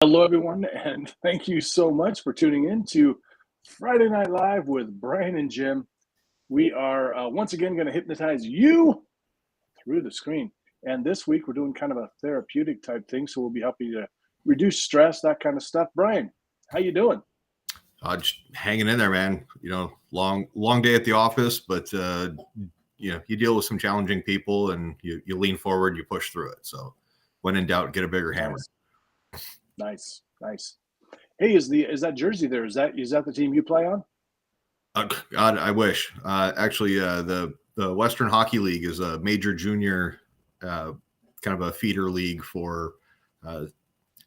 Hello, everyone, and thank you so much for tuning in to Friday Night Live with Brian and Jim. We are once again going to hypnotize you through the screen. And this week we're doing kind of a therapeutic type thing, so we'll be helping you to reduce stress, that kind of stuff. Brian, how you doing? Just hanging in there, man. Long day at the office, but you deal with some challenging people, and you lean forward, you push through it. So, when in doubt, get a bigger hammer. Nice. Hey, is that jersey there? Is that the team you play on? God, I wish. Actually, the Western Hockey League is a major junior, kind of a feeder league for, I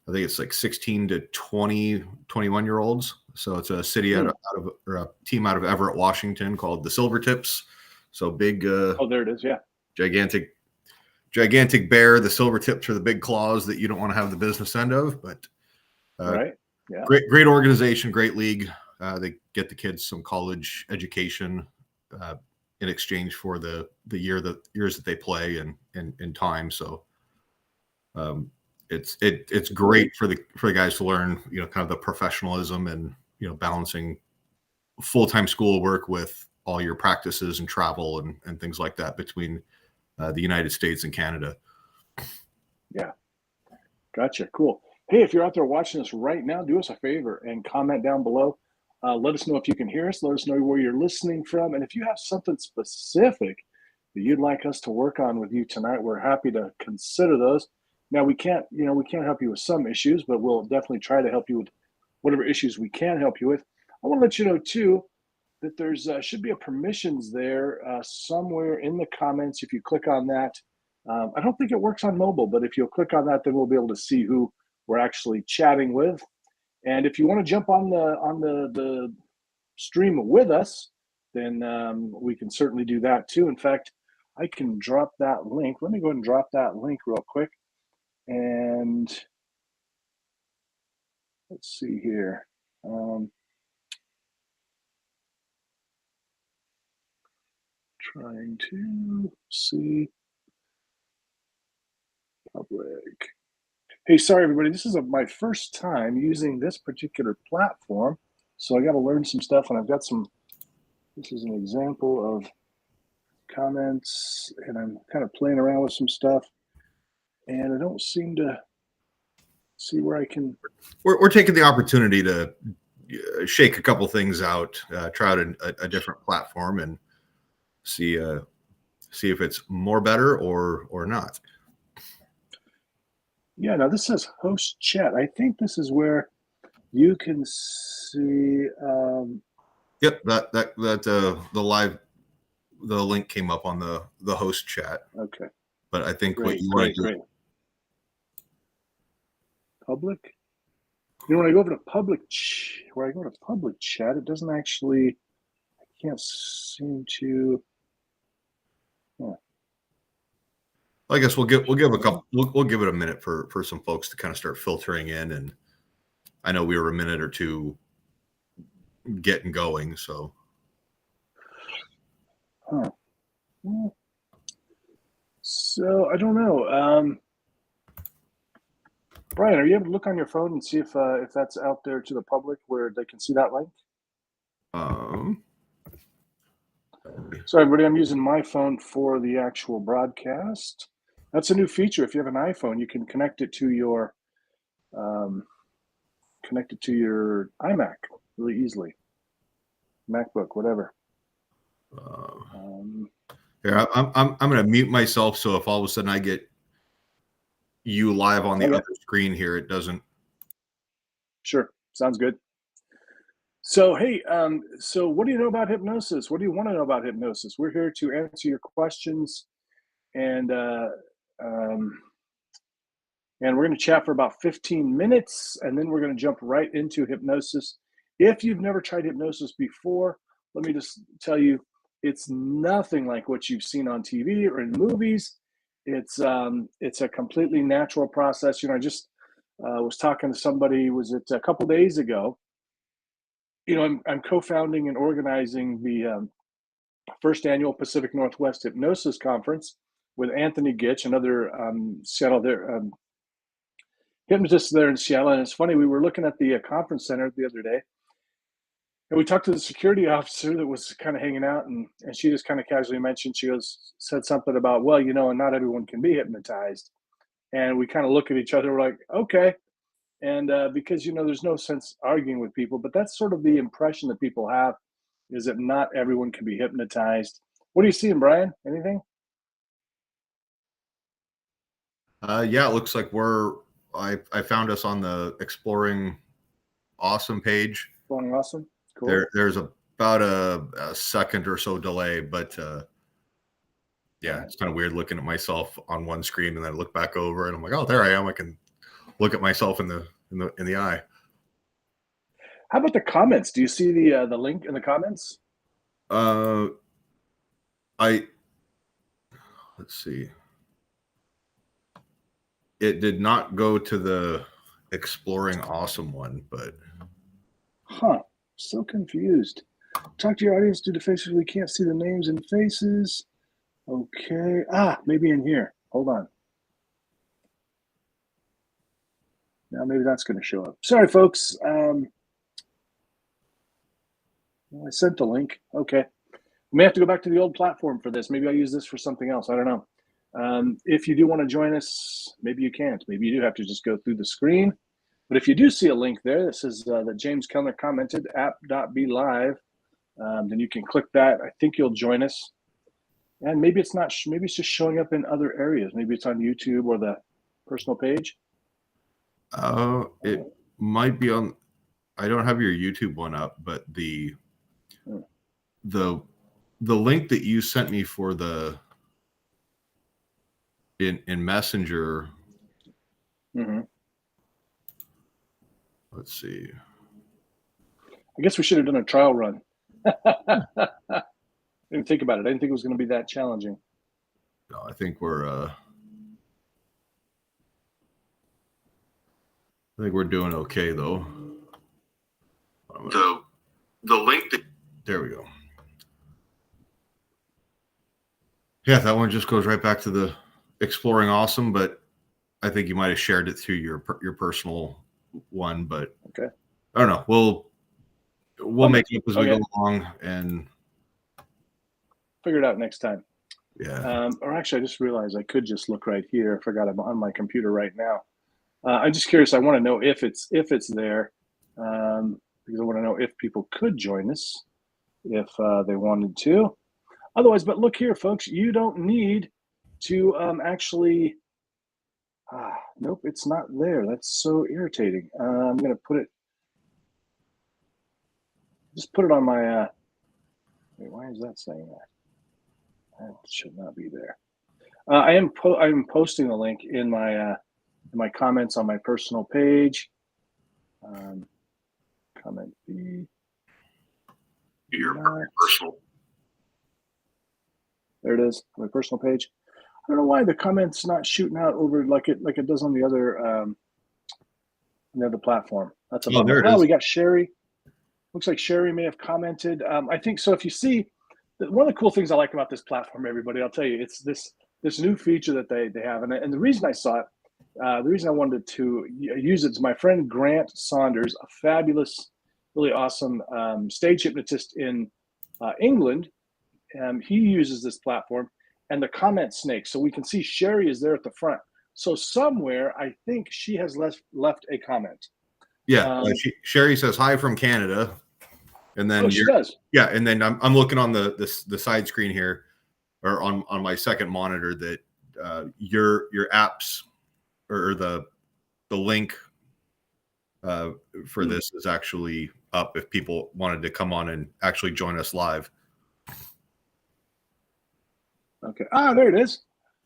think it's like 16 to 21-year-olds. So it's a city out of or a team out of Everett, Washington, called the Silver Tips. So big. Oh, there it is. Yeah. Gigantic bear. The silver tips are the big claws that you don't want to have the business end of, but right. Yeah. Great organization, great league. They get the kids some college education in exchange for the years that they play and time. So it's great for the guys to learn, kind of the professionalism and, balancing full-time schoolwork with all your practices and travel and things like that between the United States and Canada. Yeah. Gotcha. Cool. Hey, if you're out there watching us right now, do us a favor and comment down below. Let us know if you can hear us. Let us know where you're listening from. And if you have something specific that you'd like us to work on with you tonight, we're happy to consider those. Now, we can't help you with some issues, but we'll definitely try to help you with whatever issues we can help you with. I want to let you know, too, that there's should be a permissions there somewhere in the comments. If you click on that, I don't think it works on mobile, but if you'll click on that, then we'll be able to see who we're actually chatting with. And if you want to jump on the stream with us, then we can certainly do that too. In fact, I can drop that link. Let me go ahead and drop that link real quick. And let's see here. Trying to see public. Hey, sorry everybody. This is my first time using this particular platform, so I got to learn some stuff. And I've got some. This is an example of comments, and I'm kind of playing around with some stuff, and I don't seem to see where I can. We're taking the opportunity to shake a couple things out, try out a different platform, and see if it's more better or not. Yeah, now this says host chat. I think this is where you can see. Yep, the link came up on the host chat. Okay. But I think great, what you want to do. Public. When I go over to public, chat, it doesn't actually. I can't seem to. Yeah. I guess we'll give it a minute for some folks to kind of start filtering in, and I know we were a minute or two getting going, so. Huh. Well, so I don't know. Brian, are you able to look on your phone and see if that's out there to the public where they can see that link? Sorry, everybody. I'm using my phone for the actual broadcast. That's a new feature. If you have an iPhone, you can connect it to your iMac really easily, MacBook, whatever. Here, I'm going to mute myself, so if all of a sudden I get you live on the other screen here, it doesn't. Sure, sounds good. So, hey, so what do you know about hypnosis? What do you want to know about hypnosis? We're here to answer your questions, and we're going to chat for about 15 minutes, and then we're going to jump right into hypnosis. If you've never tried hypnosis before, let me just tell you, it's nothing like what you've seen on TV or in movies. It's a completely natural process. I just was talking to somebody, was it a couple days ago? I'm co-founding and organizing the first annual Pacific Northwest Hypnosis Conference with Anthony Gitch, another Seattle hypnotist there in Seattle. And it's funny, we were looking at the conference center the other day, and we talked to the security officer that was kind of hanging out, and she just kind of casually mentioned, said something about, well, and not everyone can be hypnotized. And we kind of look at each other, we're like, okay. And because, there's no sense arguing with people, but that's sort of the impression that people have, is that not everyone can be hypnotized. What are you seeing, Brian? Anything? Yeah, it looks like I found us on the Exploring Awesome page. Exploring Awesome. Cool. There's about a second or so delay, but yeah, it's kind of weird looking at myself on one screen and then I look back over and I'm like, oh, there I am. I can look at myself in the eye. How about the comments? Do you see the link in the comments? Let's see. It did not go to the Exploring Awesome one, but so confused. Talk to your audience due to faces. We can't see the names and faces. Okay. Maybe in here. Hold on. Now maybe that's going to show up. Sorry, folks. I sent the link. Okay. We may have to go back to the old platform for this. Maybe I'll use this for something else. I don't know. If you do want to join us, maybe you can't. Maybe you do have to just go through the screen. But if you do see a link there that says that James Kellner commented, app.be-live, then you can click that. I think you'll join us. And maybe it's not. Maybe it's just showing up in other areas. Maybe it's on YouTube or the personal page. It might be on. I don't have your YouTube one up, but the link that you sent me for the in Messenger. Mm-hmm. Let's see. I guess we should have done a trial run. Didn't think about it. I didn't think it was going to be that challenging. No, I think we're doing okay though. The link that, there we go. Yeah, that one just goes right back to the Exploring Awesome, but I think you might have shared it through your personal one, but okay. I don't know. We'll make it up as we go along and figure it out next time. Yeah. Or actually, I just realized I could just look right here. I forgot I'm on my computer right now. I'm just curious. I want to know if it's there, because I want to know if people could join us if they wanted to. Otherwise, but look here, folks. You don't need to actually. Nope, it's not there. That's so irritating. I'm gonna just put it on my. Wait, why is that saying that? That should not be there. I'm posting the link in my comments on my personal page. Comment B. Your personal. There it is, my personal page. I don't know why the comment's not shooting out over like it does on the other platform. That's about there it is. We got Sherry. Looks like Sherry may have commented. I think so. If you see, one of the cool things I like about this platform, everybody, I'll tell you, it's this new feature that they have, and the reason I saw it, the reason I wanted to use it is my friend Grant Saunders, a fabulous, really awesome stage hypnotist in England. He uses this platform and the comment snake, so we can see Sherry is there at the front. So somewhere, I think she has left a comment. Yeah, Sherry says hi from Canada, and then she does. Yeah, and then I'm looking on the side screen here, or on my second monitor, that your apps or the link for this is actually up if people wanted to come on and actually join us live. Okay. There it is.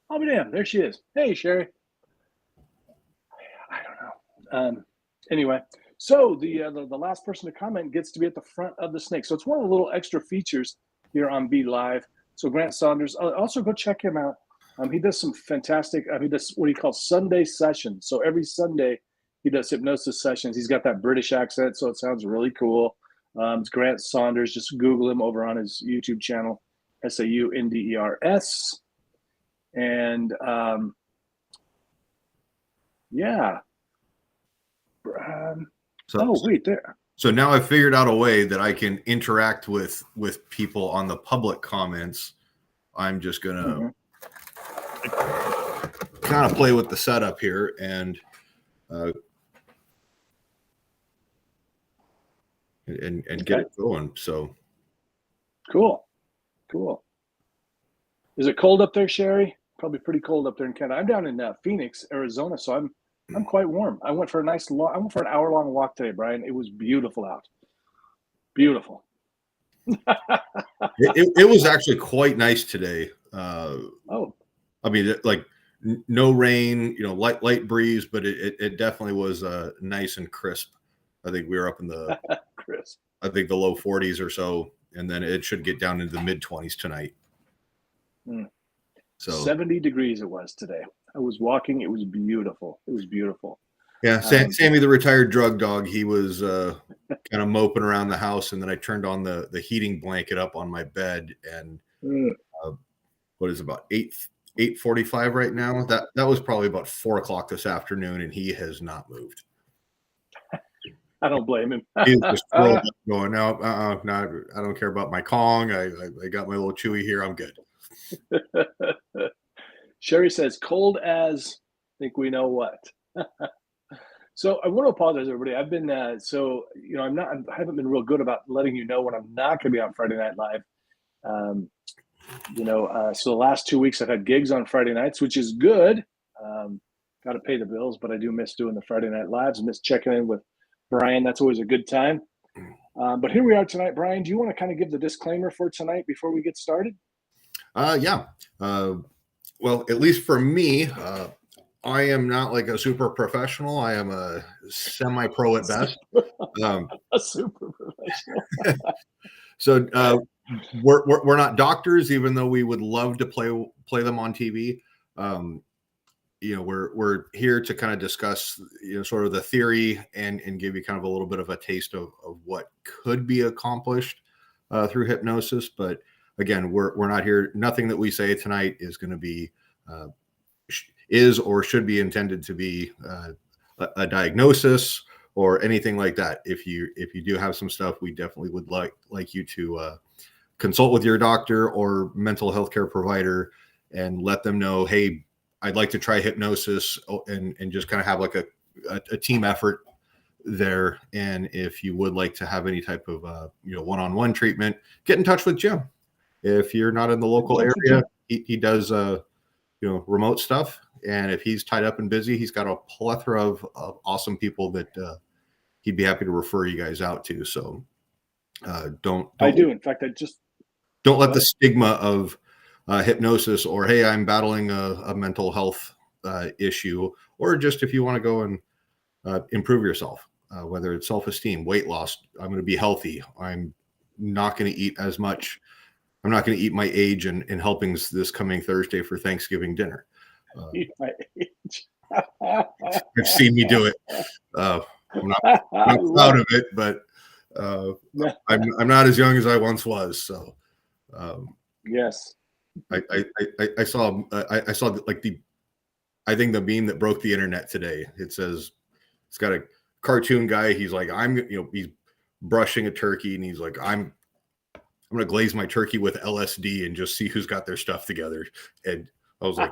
Oh, damn. There she is. Hey, Sherry. I don't know. Anyway, so the last person to comment gets to be at the front of the snake. So it's one of the little extra features here on Be Live. So Grant Saunders, also go check him out. He does some fantastic, he does what he calls Sunday sessions. So every Sunday he does hypnosis sessions. He's got that British accent, so it sounds really cool. It's Grant Saunders. Just Google him over on his YouTube channel, Saunders. And yeah, Oh, wait, there. So now I've figured out a way that I can interact with people on the public comments. I'm just gonna kind of play with the setup here and get it going. So cool. Is it cold up there, Sherry? Probably pretty cold up there in Canada. I'm down in Phoenix, Arizona, so I'm quite warm. I went for an hour-long walk today, Brian. It was beautiful out. Beautiful. it was actually quite nice today. I mean, like no rain, light breeze, but it definitely was nice and crisp. I think we were up in the crisp. I think the low 40s or so, and then it should get down into the mid 20s tonight. So 70 degrees it was today. I was walking. It was beautiful. Yeah, Sammy, the retired drug dog, he was kind of moping around the house, and then I turned on the heating blanket up on my bed, and what is it, about 8:45 right now? That was probably about 4 o'clock this afternoon, and he has not moved. I don't blame him. He's just going, no, I don't care about my Kong. I got my little Chewy here. I'm good. Sherry says, cold as, I think we know what. So I want to apologize, everybody. I've been, I haven't been real good about letting you know when I'm not going to be on Friday Night Live. So the last 2 weeks I've had gigs on Friday nights, which is good. Got to pay the bills, but I do miss doing the Friday Night Lives, miss checking in with Brian. That's always a good time. But here we are tonight. Brian, do you want to kind of give the disclaimer for tonight before we get started? Yeah. Well, at least for me, I am not like a super professional. I am a semi-pro at best. A super professional. So we're not doctors, even though we would love to play them on TV. We're here to kind of discuss, sort of the theory and give you kind of a little bit of a taste of what could be accomplished through hypnosis. But again, we're not here. Nothing that we say tonight is going to be is or should be intended to be a diagnosis or anything like that. If you do have some stuff, we definitely would like you to consult with your doctor or mental health care provider and let them know, hey, I'd like to try hypnosis, and just kind of have like a team effort there. And if you would like to have any type of one-on-one treatment, get in touch with Jim. If you're not in the local area, he does remote stuff. And if he's tied up and busy, he's got a plethora of awesome people that he'd be happy to refer you guys out to. So don't I do. In fact, don't let the stigma of hypnosis or, hey, I'm battling a mental health issue, or just if you want to go and improve yourself, whether it's self-esteem, weight loss, I'm going to be healthy. I'm not going to eat as much. I'm not going to eat my age in helpings this coming Thursday for Thanksgiving dinner. Eat my age. You've seen me do it. I'm not proud of it, but I'm not as young as I once was. So yes. I saw like I think the meme that broke the internet today. It says, it's got a cartoon guy. He's like, he's brushing a turkey, and he's like, I'm going to glaze my turkey with LSD and just see who's got their stuff together. And I was like,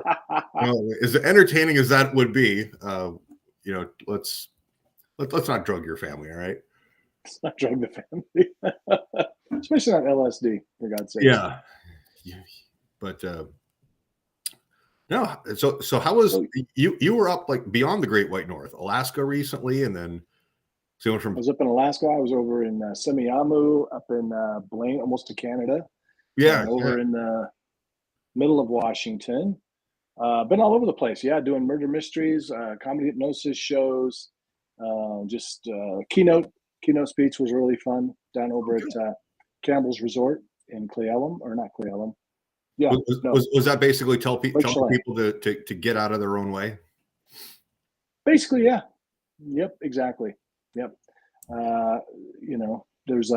well, as entertaining as that would be, let's not drug your family. All right. Let's not drug the family, especially not LSD, for God's sake. Yeah. But no. So how was you were up like beyond the Great White North, Alaska recently, and then I was up in Alaska. I was over in Semiahmoo, up in Blaine, almost to Canada. Yeah. Over in the middle of Washington. Been all over the place. Yeah, doing murder mysteries, comedy hypnosis shows. Just keynote speech was really fun down over at Campbell's Resort in Cle Elum, or not Cle Elum. Yeah. Was that basically telling people to get out of their own way? Basically, yeah. Yep, exactly. Yep. There's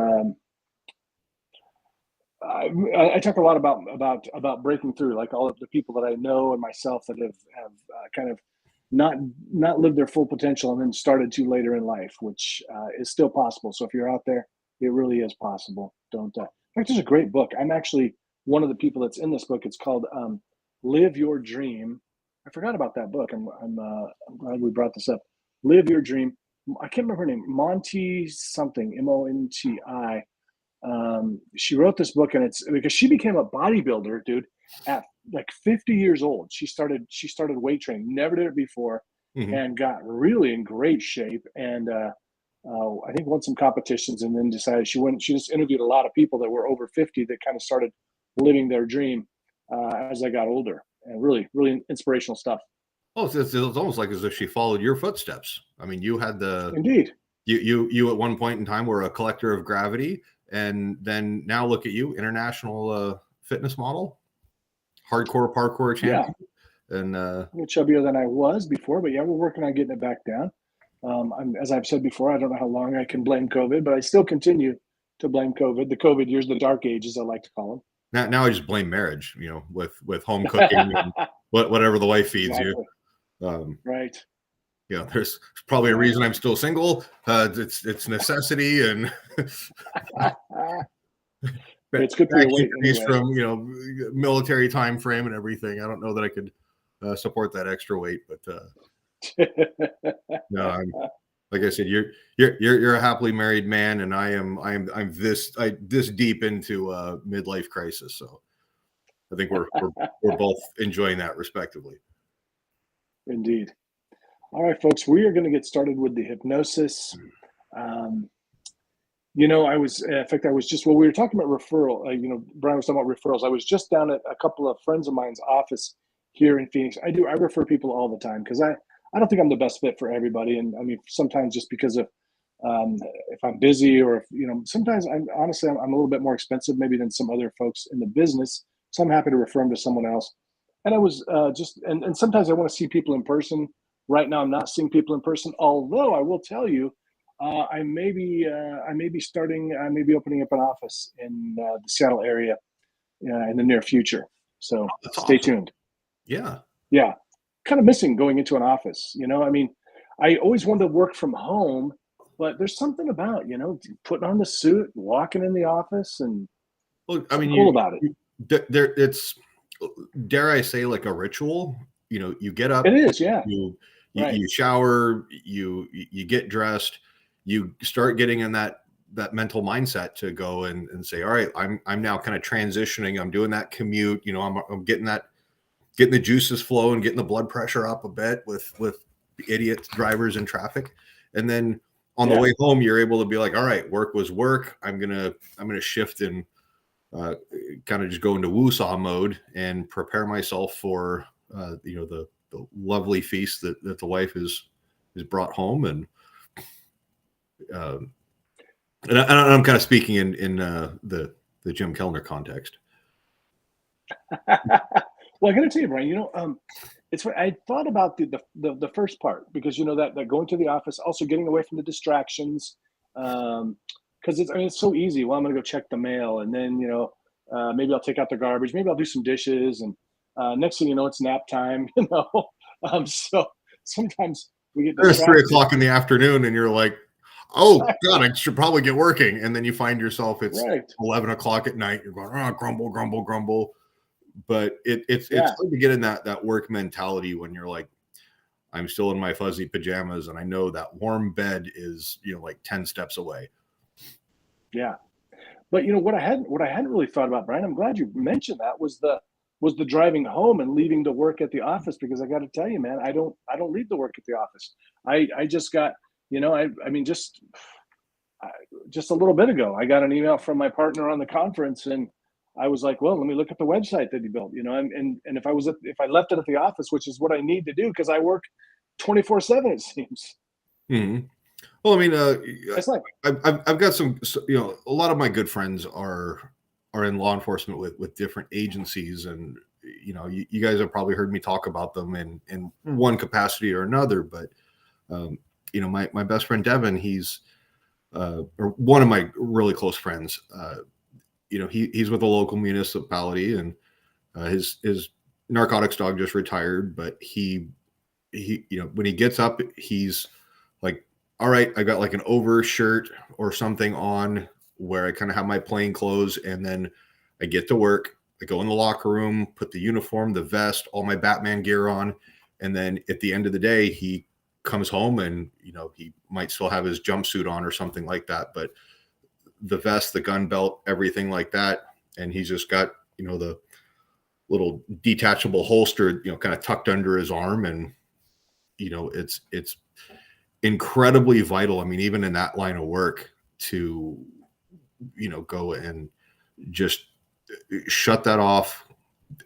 I talk a lot about breaking through, like all of the people that I know and myself that have kind of not not lived their full potential and then started to later in life, which is still possible. So if you're out there, it really is possible. Don't. In fact, there's a great book. I'm actually one of the people that's in this book. It's called "Live Your Dream." I forgot about that book. I'm glad we brought this up. Live Your Dream. I can't remember her name. Monty something. Monti. She wrote this book, and it's because she became a bodybuilder, dude, at like 50 years old. She started weight training, never did it before, Mhm. and got really in great shape. And I think won some competitions, and then decided she went. She just interviewed a lot of people that were over 50 that kind of started living their dream as they got older, and really, really inspirational stuff. Oh, it's almost like as if she followed your footsteps. I mean, you had Indeed. you at one point in time were a collector of gravity, and then now look at you, international fitness model, hardcore parkour Yeah, champion, and a little chubbier than I was before, but yeah, we're working on getting it back down. As I've said before, I don't know how long I can blame COVID, but I still continue to blame COVID. The COVID years, the dark ages, I like to call now I just blame marriage, with home cooking and them. whatever the wife feeds you. Exactly. Um, Right. there's probably a reason Exactly. I'm still single. It's necessity and It's good for back your weight injuries anyway. from military time frame and everything. I don't know that I could support that extra weight, but no, I'm like I said, you're a happily married man, and I'm this deep into midlife crisis. So I think we're both enjoying that respectively. Indeed. All right, folks, we are going to get started with the hypnosis. Um, in fact, I was just, well, we were talking about referral. Brian was talking about referrals. I was just down at a couple of friends of mine's office here in Phoenix. I refer people all the time because I don't think I'm the best fit for everybody. And I mean, sometimes just because of, um, if I'm busy or if, sometimes I'm a little bit more expensive maybe than some other folks in the business. So I'm happy to refer them to someone else. And I was and sometimes I want to see people in person. Right now, I'm not seeing people in person, although I will tell you, I may be starting. I may be opening up an office in the Seattle area in the near future. So That's stay awesome. tuned. Yeah. Yeah, kind of missing going into an office. I mean, I always wanted to work from home, but there's something about putting on the suit, walking in the office, and Well, I something mean, cool about it. there it's dare I say like a ritual. You get It up, is, yeah, you right, shower, you get dressed, you start getting in that mental mindset to go and say, all right, I'm now kind of transitioning. I'm doing that commute. I'm getting the juices flowing, getting the blood pressure up a bit with idiot drivers in traffic, and then on the yeah, way home, you're able to be like, all right, work was work. I'm gonna shift and kind of just go into woosah mode and prepare myself for the lovely feast that the wife is brought home um, and I'm kind of speaking in the Jim Kellner context. well, I got to tell you, Brian. It's I thought about the first part because that going to the office, also getting away from the distractions, because it's so easy. Well, I'm going to go check the mail, and then maybe I'll take out the garbage, maybe I'll do some dishes, and next thing you know, it's nap time. So sometimes we get There's three distracted. o'clock in the afternoon, and you're like, "Oh God, I should probably get working." And then you find yourself it's Right? 11 o'clock at night. You're going, "Oh, grumble, grumble, grumble." But it's Yeah. hard to get in that work mentality when you're like, I'm still in my fuzzy pajamas, and I know that warm bed is like 10 steps away. Yeah. But what I hadn't really thought about, Brian, I'm glad you mentioned that was the driving home and leaving to work at the office because I got to tell you, man, I don't leave to work at the office. I just got I mean I, just a little bit ago I got an email from my partner on the conference and I was like, well, let me look at the website that he built, and if I left it at the office, which is what I need to do because I work 24/7, it seems. Mhm. Well, I mean, It's like, I've got some, a lot of my good friends are in law enforcement with different agencies, and you guys have probably heard me talk about them in one capacity or another. But my best friend Devin, he's or one of my really close friends. He's with a local municipality, and his narcotics dog just retired, but he he, when he gets up, he's like, all right, I got like an overshirt or something on where I kind of have my plain clothes. And then I get to work. I go in the locker room, put the uniform, the vest, all my Batman gear on. And then at the end of the day, he comes home and, he might still have his jumpsuit on or something like that. But the vest, the gun belt, everything like that. And he's just got, the little detachable holster, kind of tucked under his arm. And, it's incredibly vital. I mean, even in that line of work to, go and just shut that off.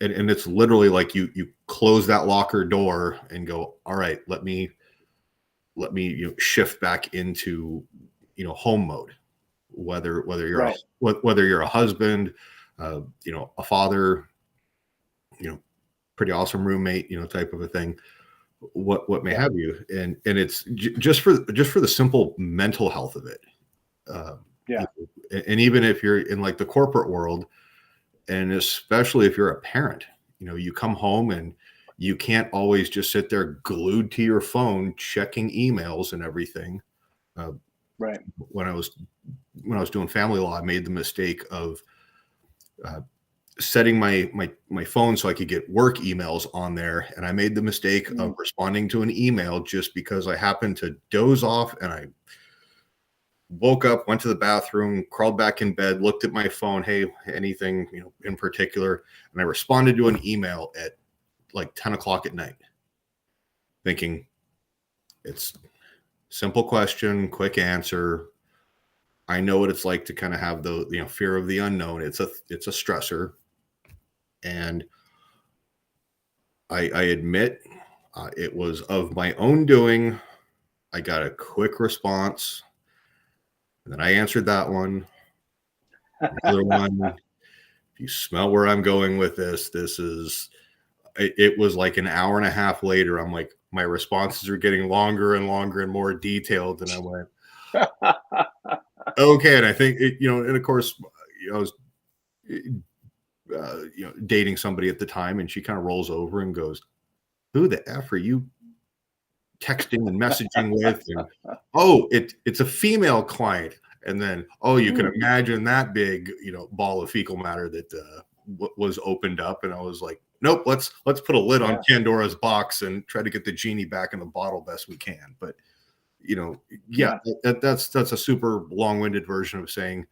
And it's literally like you close that locker door and go, all right, let me shift back into, home mode, whether you're Right. whether you're a husband, a father, pretty awesome roommate, type of a thing, what may have you. And it's just for the simple mental health of it. Yeah. And even if you're in like the corporate world, and especially if you're a parent, you come home and you can't always just sit there glued to your phone checking emails and everything. Right. When I was doing family law, I made the mistake of setting my phone so I could get work emails on there, and I made the mistake of responding to an email just because I happened to doze off, and I woke up, went to the bathroom, crawled back in bed, looked at my phone. Hey, anything, in particular? And I responded to an email at like 10 o'clock at night, thinking it's simple question, quick answer. I know what it's like to kind of have the, fear of the unknown. It's a stressor. And I admit it was of my own doing. I got a quick response. And then I answered that one. Another one. If you smell where I'm going with this is, it was like an hour and a half later. I'm like, my responses are getting longer and longer and more detailed. And I went, okay. And I think, and of course, I was, dating somebody at the time, and she kind of rolls over and goes, who the F are you texting and messaging with? And, oh, it's a female client. And then, oh, you can imagine that big, ball of fecal matter that was opened up. And I was like, nope, let's put a lid on Pandora's box and try to get the genie back in the bottle best we can. But, that's a super long-winded version of saying,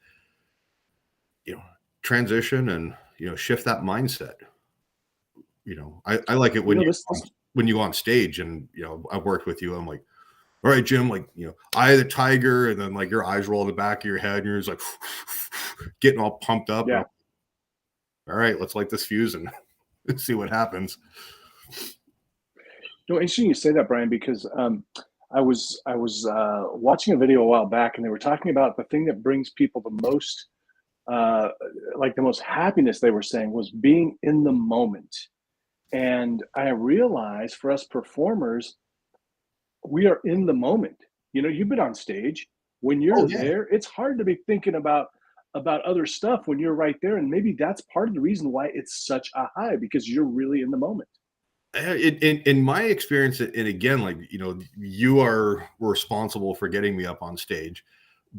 transition and, shift that mindset. I like it when you go on stage and, I've worked with you. I'm like, all right, Jim, like, eye of the tiger. And then like your eyes roll in the back of your head and you're just like getting all pumped up. Yeah. All right, let's light this fuse and see what happens. Interesting you say that, Brian, because I was watching a video a while back, and they were talking about the thing that brings people the most, like the most happiness, they were saying, was being in the moment. And I realized for us performers, we are in the moment. You've been on stage. When you're there, it's hard to be thinking about other stuff when you're right there. And maybe that's part of the reason why it's such a high, because you're really in the moment. In my experience, and again, like, you are responsible for getting me up on stage,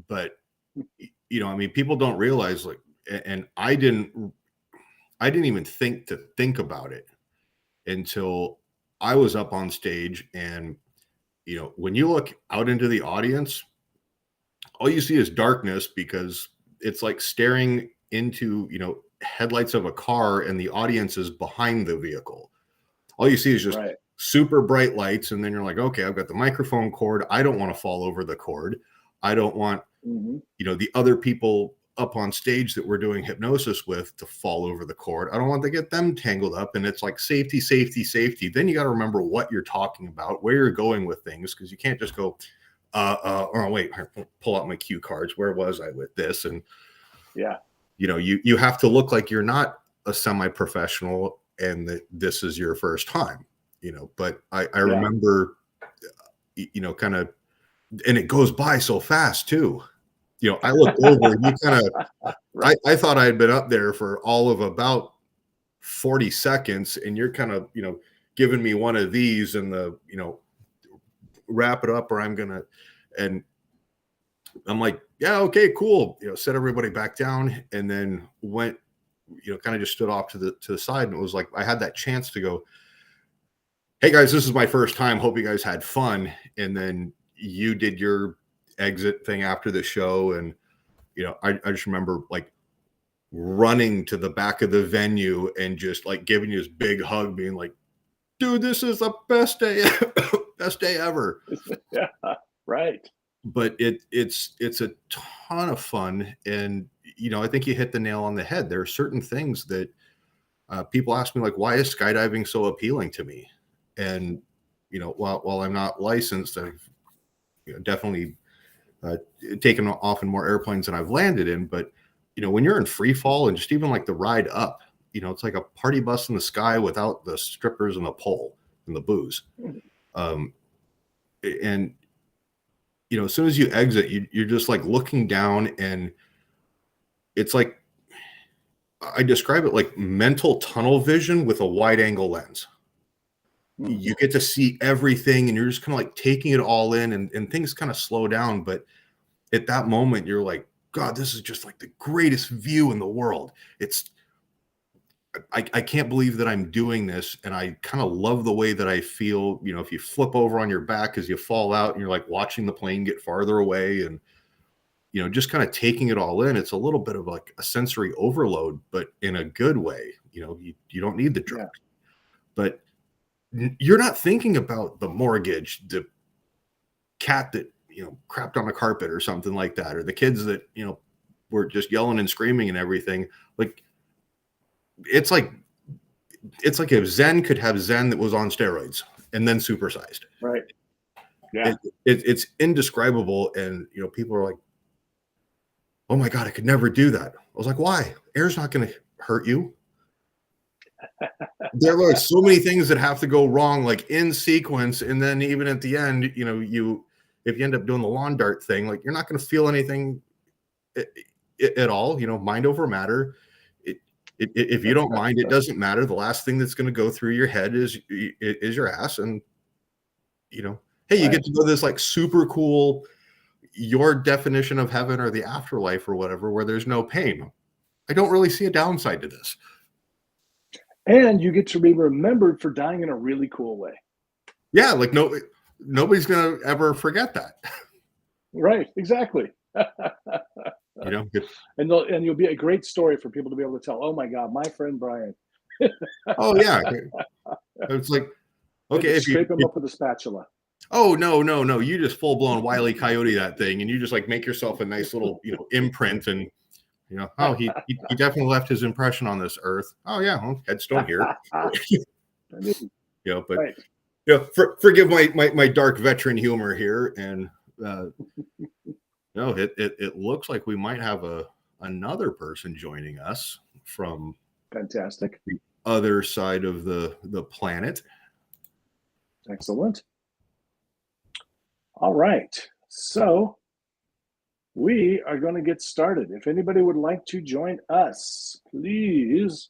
but I mean, people don't realize, like, and I didn't even think about it until I was up on stage. And when you look out into the audience, all you see is darkness, because it's like staring into, headlights of a car, and the audience is behind the vehicle. All you see is just super bright lights. And then you're like, okay, I've got the microphone cord. I don't want to fall over the cord. I don't want, the other people up on stage that we're doing hypnosis with to fall over the cord. I don't want to get them tangled up. And it's like safety, safety, safety. Then you got to remember what you're talking about, where you're going with things, because you can't just go, oh, wait, pull out my cue cards. Where was I with this? And you have to look like you're not a semi-professional and that this is your first time, but I remember, kind of, and it goes by so fast too. I looked over and you kind of, I thought I had been up there for all of about 40 seconds, and you're kind of, giving me one of these and wrap it up, or and I'm like, yeah, okay, cool. Set everybody back down, and then went, kind of just stood off to the side. And it was like, I had that chance to go, hey guys, this is my first time. Hope you guys had fun. And then you did your exit thing after the show. And, I just remember like running to the back of the venue and just like giving you this big hug, being like, dude, this is the best day, best day ever. Yeah, right. But it's a ton of fun. And, I think you hit the nail on the head. There are certain things that people ask me, like, why is skydiving so appealing to me? And, while I'm not licensed, I've definitely taken off in more airplanes than I've landed in. But, when you're in free fall and just even like the ride up, it's like a party bus in the sky without the strippers and the pole and the booze. And, as soon as you exit, you're just like looking down, and it's like, I describe it like mental tunnel vision with a wide angle lens. You get to see everything, and you're just kind of like taking it all in, and things kind of slow down. But at that moment, you're like, God, this is just like the greatest view in the world. I can't believe that I'm doing this. And I kind of love the way that I feel, if you flip over on your back as you fall out, and you're like watching the plane get farther away, and, just kind of taking it all in. It's a little bit of like a sensory overload, but in a good way. You don't need the drugs, but you're not thinking about the mortgage, the cat that, crapped on the carpet or something like that, or the kids that, were just yelling and screaming and everything. Like, it's like if Zen could have Zen that was on steroids and then supersized. Right. Yeah. It's indescribable. And, people are like, oh my God, I could never do that. I was like, why? Air's not going to hurt you. There are so many things that have to go wrong, like in sequence. And then even at the end, if you end up doing the lawn dart thing, like, you're not going to feel anything at all, mind over matter. If you don't mind, it doesn't matter. The last thing that's going to go through your head is your ass. And, hey, you get to go this like super cool, your definition of heaven or the afterlife or whatever, where there's no pain. I don't really see a downside to this. And you get to be remembered for dying in a really cool way. Yeah, like nobody's gonna ever forget that. Right, exactly. And you'll be a great story for people to be able to tell. Oh my God, my friend Brian. Oh yeah, it's like, okay, if you scrape him up with a spatula. Oh no! You just full blown Wile E. Coyote that thing, and you just like make yourself a nice little imprint, and oh, he definitely left his impression on this earth. Oh yeah, well, headstone here. But right. Forgive my dark veteran humor here, and it looks like we might have another person joining us from fantastic the other side of the planet. Excellent. All right, so we are going to get started. If anybody would like to join us, please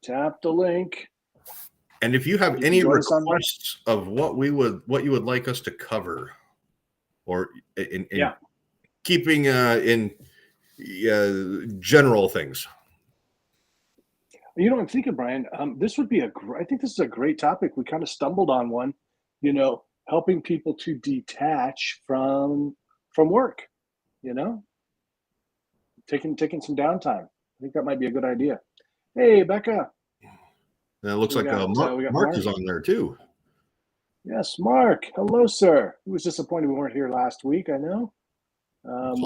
tap the link. And if you have any requests of what you would like us to cover, or in keeping in general things. I'm thinking, Brian, this would be I think this is a great topic. We kind of stumbled on one, helping people to detach from work, taking some downtime. I think that might be a good idea. Hey, Becca. And it looks like Mark is on there too. Yes, Mark. Hello, sir. He was disappointed we weren't here last week. I know.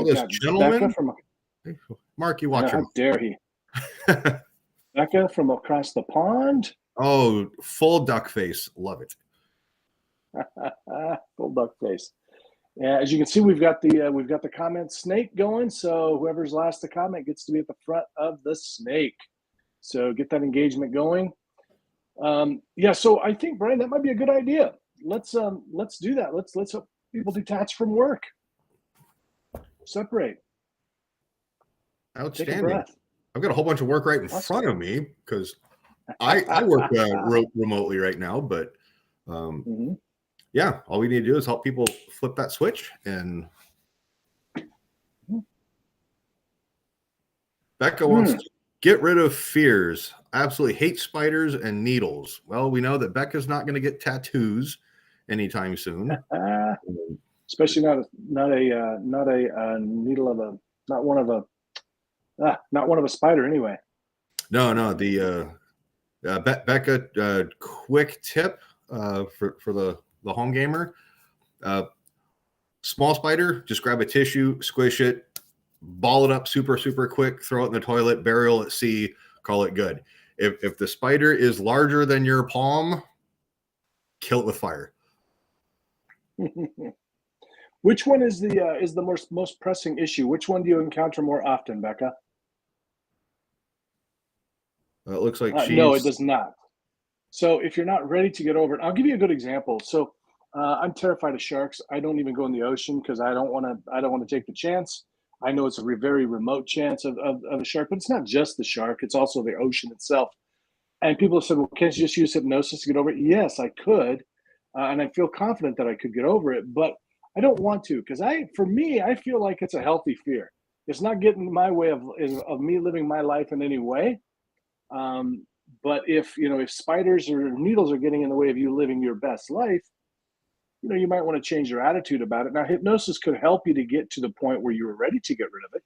This gentleman. Becca Mark, you watch him. How dare he? Becca from across the pond. Oh, full duck face. Love it. Full duck face. Yeah, as you can see, we've got the comment snake going. So whoever's last to comment gets to be at the front of the snake. So get that engagement going. So I think, Brian, that might be a good idea. Let's do that. Let's help people detach from work. Separate. Outstanding. I've got a whole bunch of work right in front of me because I work remotely right now, but yeah, all we need to do is help people flip that switch. And Becca wants to get rid of fears. I absolutely hate spiders and needles. Well, we know that Becca's not going to get tattoos anytime soon. Especially not a needle of a not one of a spider anyway. No. The Becca, quick tip for the home gamer. Small spider, just grab a tissue, squish it, ball it up super quick, throw it in the toilet, burial at sea, call it good. If the spider is larger than your palm, kill it with fire. Which one is the most pressing issue? Which one do you encounter more often, Becca? It looks like no, it does not. So if you're not ready to get over it, I'll give you a good example. So I'm terrified of sharks. I don't even go in the ocean because I don't want to take the chance. I know it's a very remote chance of a shark, but it's not just the shark; it's also the ocean itself. And people have said, "Well, can't you just use hypnosis to get over it?" Yes, I could, and I feel confident that I could get over it, but I don't want to because for me, I feel like it's a healthy fear. It's not getting in my way of me living my life in any way. But if spiders or needles are getting in the way of you living your best life, you might want to change your attitude about it. Now, hypnosis could help you to get to the point where you were ready to get rid of it.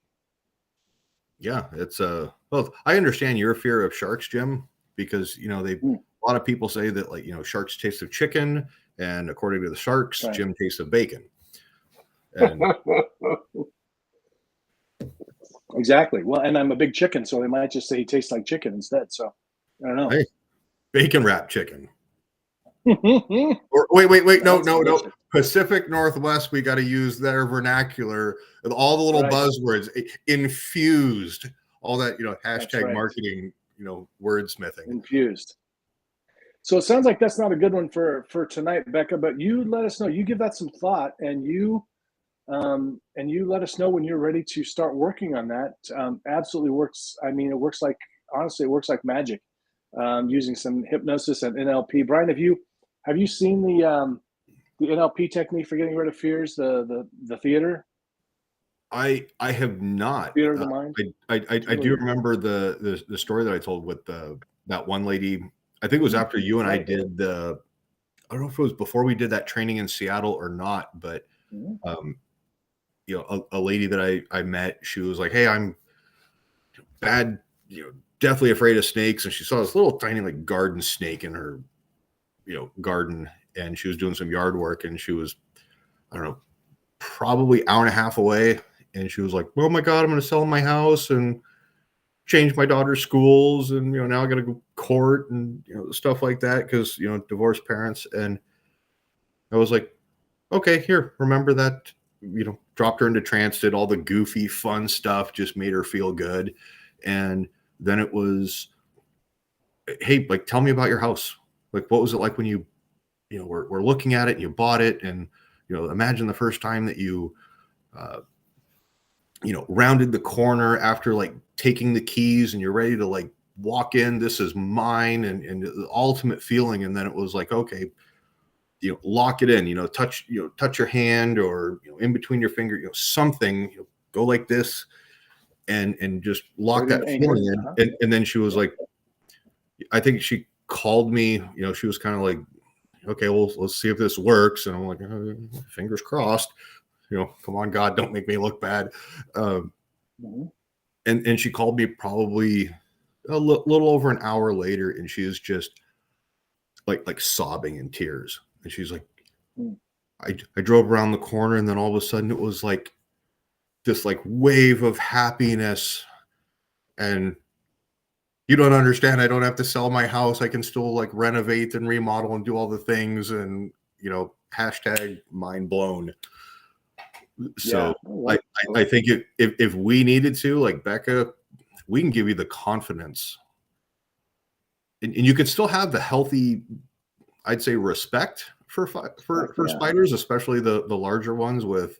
Yeah, it's well, I understand your fear of sharks, Jim, because a lot of people say that, like, sharks taste of chicken, and according to the sharks, right, Jim tastes of bacon. And exactly. Well, and I'm a big chicken, so they might just say he tastes like chicken instead. So I don't know. Hey, bacon wrapped chicken. Or wait, no. Pacific Northwest, we got to use their vernacular with all the little buzzwords, infused, all that, hashtag marketing, wordsmithing. Infused. So it sounds like that's not a good one for tonight, Becca, but you let us know. You give that some thought, and you let us know when you're ready to start working on that. Absolutely works. I mean, it works like magic, using some hypnosis and NLP. Brian, have you seen the NLP technique for getting rid of fears, the theater? I have not. Theater of the mind. I do remember the story that I told with that one lady. I think it was after you and I did I don't know if it was before we did that training in Seattle or not, but a lady that I met, she was like, "Hey, I'm bad, deathly afraid of snakes," and she saw this little tiny, like, garden snake in her garden, and she was doing some yard work, and she was, I don't know, probably an hour and a half away, and she was like, "Oh my God, I'm going to sell my house and change my daughter's schools, and now I got to go court and stuff like that because divorced parents." And I was like, "Okay, here, remember that." Dropped her into trance, did all the goofy fun stuff, just made her feel good. And then it was, "Hey, like, tell me about your house. Like, what was it like when you we're looking at it and you bought it, and imagine the first time that you rounded the corner after, like, taking the keys and you're ready to, like, walk in, this is mine," and the ultimate feeling. And then it was like, "Okay, lock it in, touch your hand, or in between your finger, something, go like this, and just lock that feeling in." And then she was like, I think she called me, she was kind of like, "Okay, well, let's see if this works." And I'm like, fingers crossed, come on, God, don't make me look bad. And she called me probably a little over an hour later, and she is just like sobbing in tears. And she's like, I drove around the corner, and then all of a sudden it was like this, like, wave of happiness. And you don't understand. I don't have to sell my house. I can still, like, renovate and remodel and do all the things. And, hashtag mind blown. So yeah, I think if we needed to, like Becca, we can give you the confidence, and you can still have the healthy, I'd say, respect for spiders, especially the larger ones with,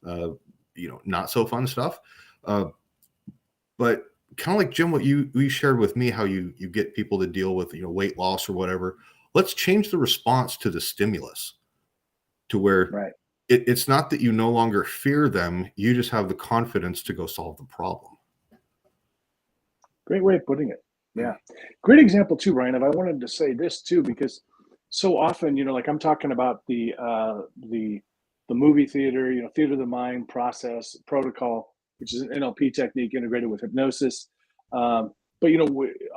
not so fun stuff. But kind of like Jim, what you shared with me, how you get people to deal with, weight loss or whatever. Let's change the response to the stimulus to where Right. it's not that you no longer fear them, you just have the confidence to go solve the problem. Great way of putting it. Yeah. Great example too, Ryan. If I wanted to say this too, because so often, like I'm talking about the movie theater, theater of the mind process protocol, which is an NLP technique integrated with hypnosis. But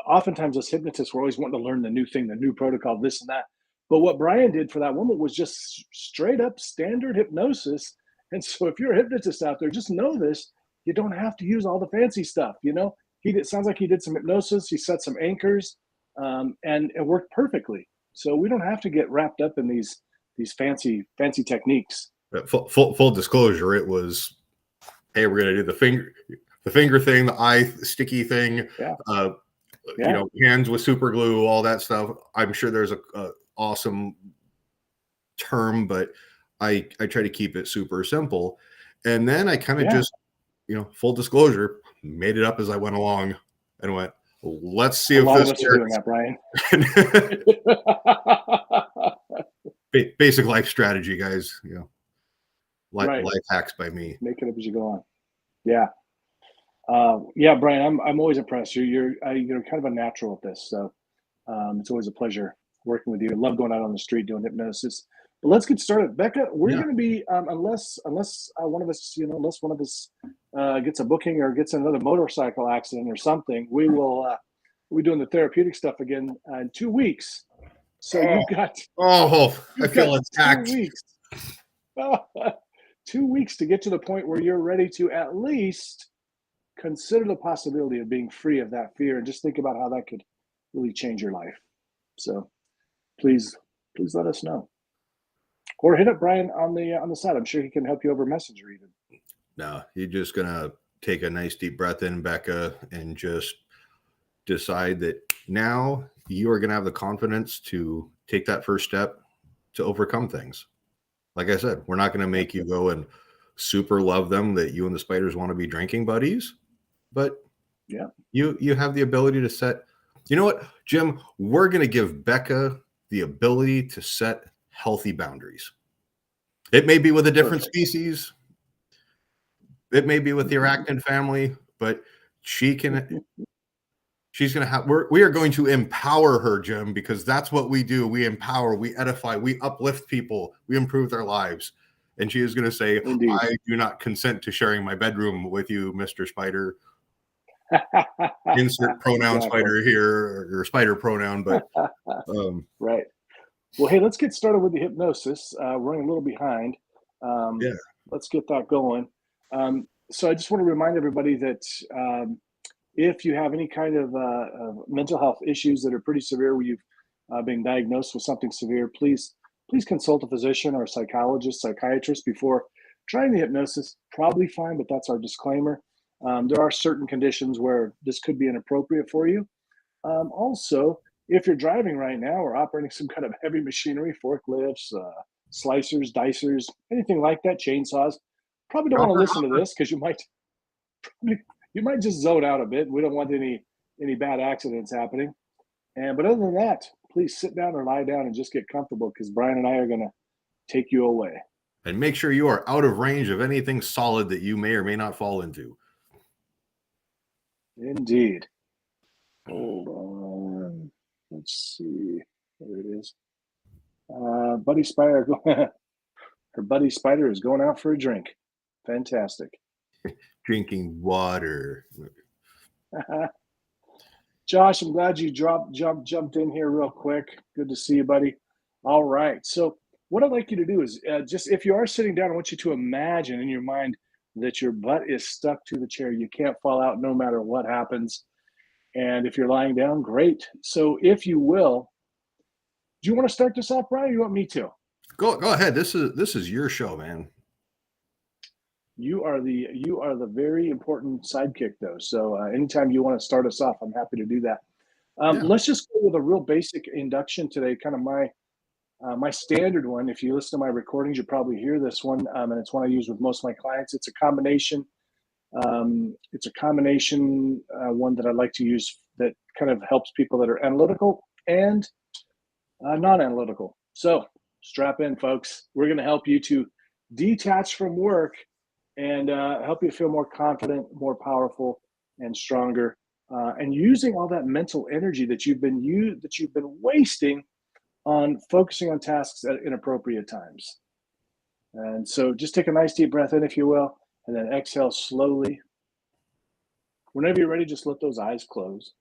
oftentimes as hypnotists, we're always wanting to learn the new thing, the new protocol, this and that. But what Brian did for that woman was just straight up standard hypnosis. And so if you're a hypnotist out there, just know this: you don't have to use all the fancy stuff. Sounds like he did some hypnosis. He set some anchors, and it worked perfectly. So we don't have to get wrapped up in these fancy techniques. But full disclosure, it was, hey, we're gonna do the finger thing, the eye sticky thing, hands with super glue, all that stuff. I'm sure there's a awesome term, but I try to keep it super simple. And then I kind of just, full disclosure, made it up as I went along and went, let's see if this works. Doing that, Brian. Basic life strategy, guys. Life hacks by me. Make it up as you go on. Yeah. Yeah, Brian, I'm always impressed. You're kind of a natural at this. So it's always a pleasure working with you. I love going out on the street doing hypnosis. But let's get started. Becca, we're going to be, unless one of us, gets a booking or gets another motorcycle accident or something, we're doing the therapeutic stuff again in 2 weeks. So you've got I feel attacked. 2 weeks. 2 weeks to get to the point where you're ready to at least consider the possibility of being free of that fear, and just think about how that could really change your life. So please let us know. Or hit up Brian on the side. I'm sure he can help you over Messenger even. No, you're just gonna take a nice deep breath in, Becca, and just decide that now you are gonna have the confidence to take that first step to overcome things. Like I said, we're not gonna make you go and super love them that you and the spiders want to be drinking buddies, but you have the ability to set. You know what, Jim? We're gonna give Becca the ability to set healthy boundaries. It may be with a different species. It may be with the arachnid family, but she's going to have, we are going to empower her, Jim, because that's what we do. We empower, we edify, we uplift people, we improve their lives. And she is going to say, indeed, I do not consent to sharing my bedroom with you, Mr. Spider. Insert pronoun spider here, or spider pronoun, but right. Well, hey, let's get started with the hypnosis. We're running a little behind. Let's get that going. So I just want to remind everybody that if you have any kind of mental health issues that are pretty severe, where you've been diagnosed with something severe, please consult a physician or a psychologist, psychiatrist before trying the hypnosis. Probably fine, but that's our disclaimer. There are certain conditions where this could be inappropriate for you. Also, if you're driving right now or operating some kind of heavy machinery, forklifts, slicers, dicers, anything like that, chainsaws, probably don't want to listen to this, because you might just zone out a bit. We don't want any bad accidents happening. But other than that, please sit down or lie down and just get comfortable, because Brian and I are going to take you away. And make sure you are out of range of anything solid that you may or may not fall into. Indeed. Hold on. Let's see. There it is. Buddy Spider. Her buddy Spider is going out for a drink. Fantastic. Drinking water. Josh, I'm glad you jumped in here real quick. Good to see you, buddy. All right. So what I'd like you to do is just, if you are sitting down, I want you to imagine in your mind that your butt is stuck to the chair. You can't fall out no matter what happens. And if you're lying down, great. So if you will, do you want to start this off, Brian, or you want me to? Go ahead. This is your show, man. You are the very important sidekick, though. So anytime you want to start us off, I'm happy to do that. Let's just go with a real basic induction today, kind of my standard one. If you listen to my recordings, you probably hear this one, and it's one I use with most of my clients. It's a combination It's a combination one that I like to use that kind of helps people that are analytical and non-analytical. So strap in, folks. We're going to help you to detach from work and help you feel more confident, more powerful, and stronger. And using all that mental energy that you've been wasting on focusing on tasks at inappropriate times. And so just take a nice deep breath in, if you will, and then exhale slowly. Whenever you're ready, just let those eyes close.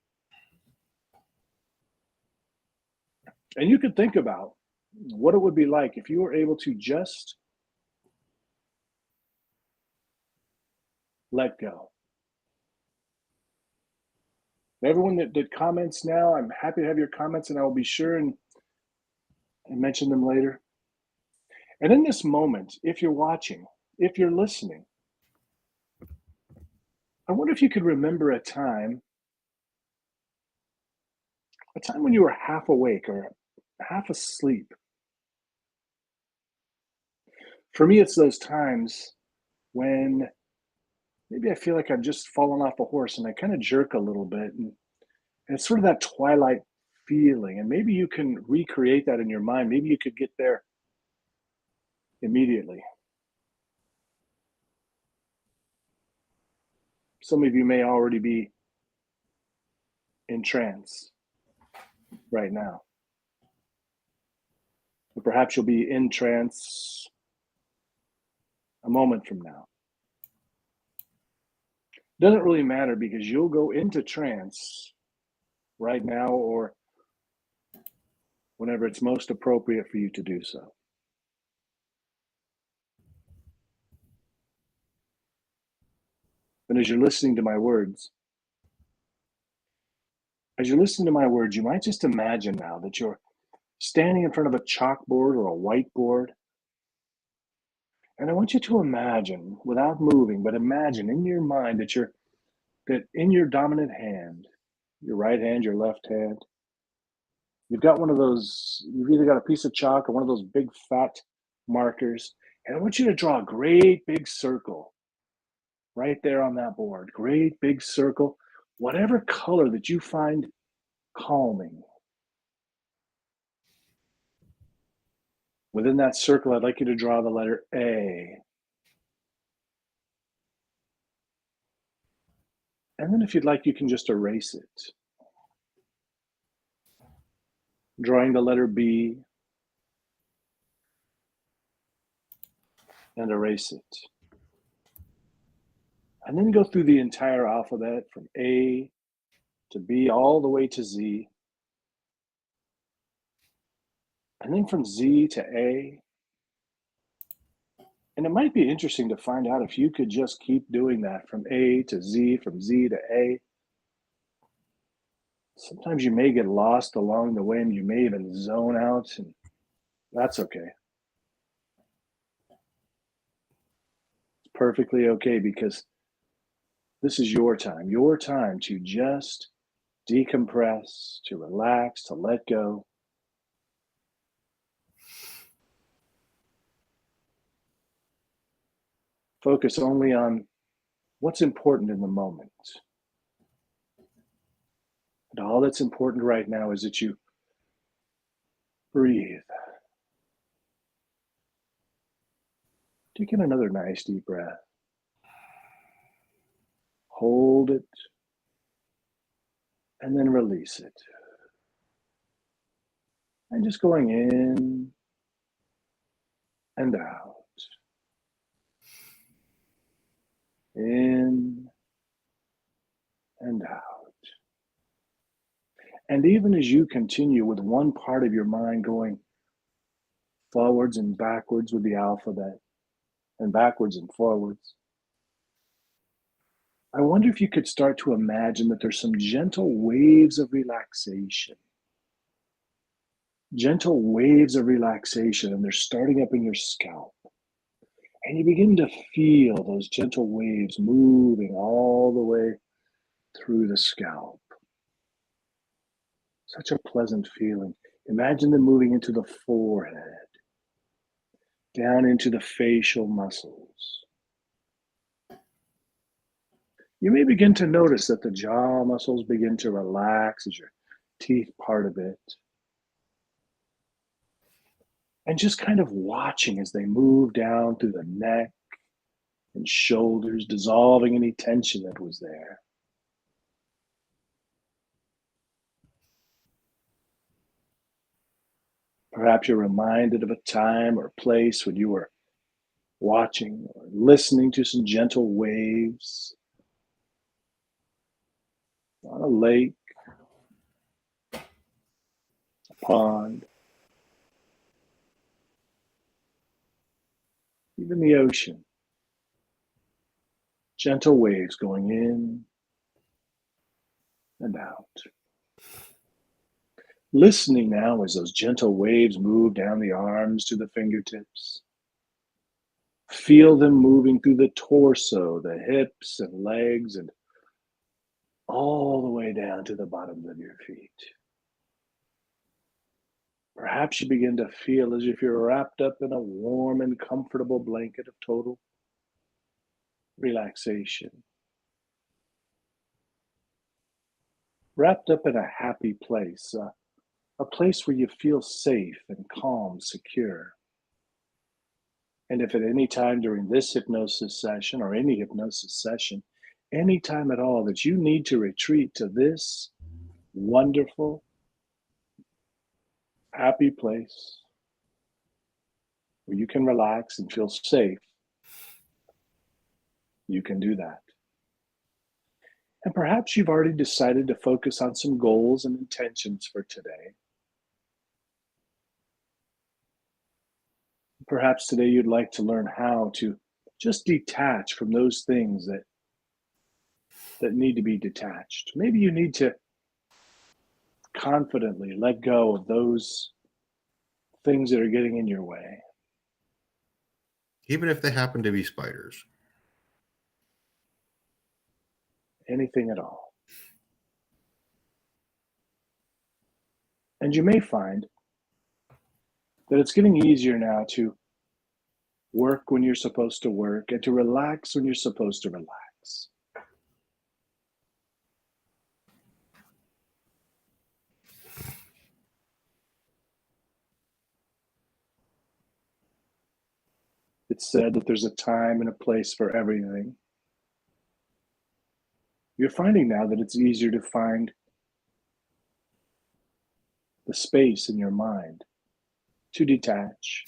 And you could think about what it would be like if you were able to just let go. Everyone that comments now, I'm happy to have your comments, and I will be sure and mention them later. And in this moment, if you're watching, if you're listening, I wonder if you could remember a time when you were half awake or half asleep. For me, it's those times when maybe I feel like I've just fallen off a horse and I kind of jerk a little bit. And it's sort of that twilight feeling. And maybe you can recreate that in your mind. Maybe you could get there immediately. Some of you may already be in trance right now. Or perhaps you'll be in trance a moment from now. Doesn't really matter because you'll go into trance right now or whenever it's most appropriate for you to do so. And as you're listening to my words, you might just imagine now that you're standing in front of a chalkboard or a whiteboard. And I want you to imagine, without moving, but imagine in your mind that in your dominant hand, your right hand, your left hand, you've got one of those, you've either got a piece of chalk or one of those big fat markers. And I want you to draw a great big circle right there on that board. Great big circle, whatever color that you find calming. Within that circle, I'd like you to draw the letter A. And then if you'd like, you can just erase it. Drawing the letter B and erase it. And then go through the entire alphabet from A to B all the way to Z. And then from Z to A. And it might be interesting to find out if you could just keep doing that from A to Z, from Z to A. Sometimes you may get lost along the way and you may even zone out, and that's okay. It's perfectly okay because this is your time to just decompress, to relax, to let go. Focus only on what's important in the moment. And all that's important right now is that you breathe. Take in another nice deep breath. Hold it, and then release it. And just going in and out. In and out. And even as you continue with one part of your mind going forwards and backwards with the alphabet, and backwards and forwards, I wonder if you could start to imagine that there's some gentle waves of relaxation. Gentle waves of relaxation, and they're starting up in your scalp. And you begin to feel those gentle waves moving all the way through the scalp. Such a pleasant feeling. Imagine them moving into the forehead, down into the facial muscles, You may begin to notice that the jaw muscles begin to relax as your teeth part a bit. And just kind of watching as they move down through the neck and shoulders, dissolving any tension that was there. Perhaps you're reminded of a time or place when you were watching or listening to some gentle waves on a lake, a pond, even the ocean. Gentle waves going in and out. Listening now as those gentle waves move down the arms to the fingertips. Feel them moving through the torso, the hips and legs, and all the way down to the bottoms of your feet. Perhaps you begin to feel as if you're wrapped up in a warm and comfortable blanket of total relaxation. Wrapped up in a happy place, a place where you feel safe and calm, secure. And if at any time during this hypnosis session or any hypnosis session, any time at all that you need to retreat to this wonderful, happy place where you can relax and feel safe, you can do that. And perhaps you've already decided to focus on some goals and intentions for today. Perhaps today you'd like to learn how to just detach from those things that need to be detached. Maybe you need to confidently let go of those things that are getting in your way. Even if they happen to be spiders. Anything at all. And you may find that it's getting easier now to work when you're supposed to work and to relax when you're supposed to relax. It's said that there's a time and a place for everything. You're finding now that it's easier to find the space in your mind to detach.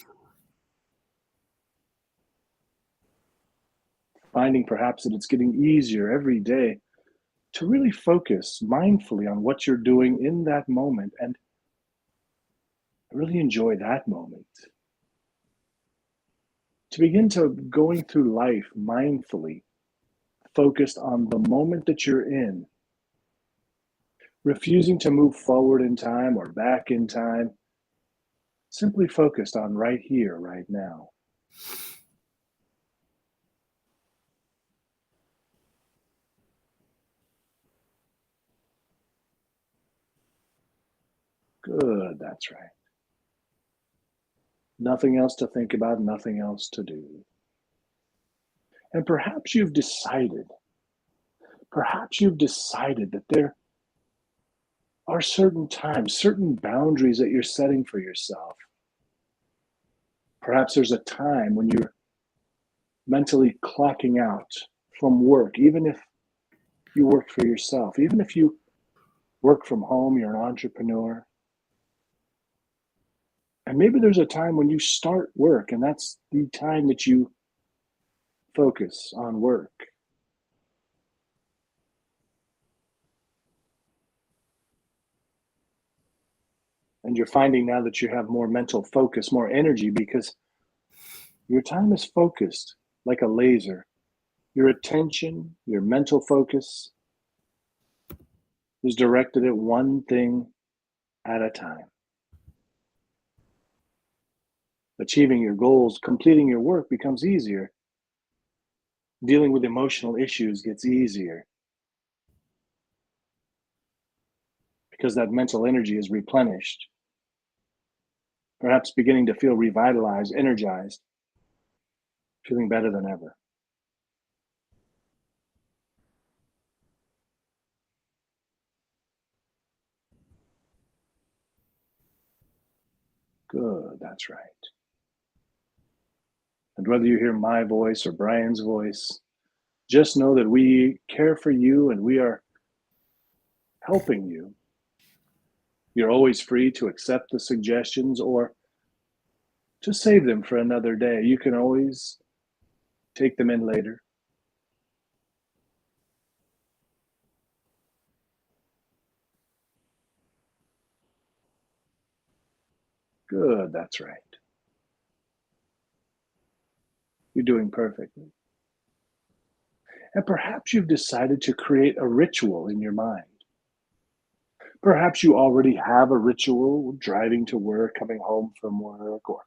Finding perhaps that it's getting easier every day to really focus mindfully on what you're doing in that moment and really enjoy that moment. To begin to going through life mindfully, focused on the moment that you're in, refusing to move forward in time or back in time, simply focused on right here, right now. Good, that's right. Nothing else to think about, nothing else to do. And perhaps you've decided that there are certain times, certain boundaries that you're setting for yourself. Perhaps there's a time when you're mentally clocking out from work, even if you work for yourself, even if you work from home, you're an entrepreneur. And maybe there's a time when you start work, and that's the time that you focus on work. And you're finding now that you have more mental focus, more energy, because your time is focused like a laser. Your attention, your mental focus is directed at one thing at a time. Achieving your goals, completing your work becomes easier. Dealing with emotional issues gets easier because that mental energy is replenished. Perhaps beginning to feel revitalized, energized, feeling better than ever. Good, that's right. And whether you hear my voice or Brian's voice, just know that we care for you and we are helping you. You're always free to accept the suggestions or to save them for another day. You can always take them in later. Good, that's right. You're doing perfectly. And perhaps you've decided to create a ritual in your mind. Perhaps you already have a ritual driving to work, coming home from work, or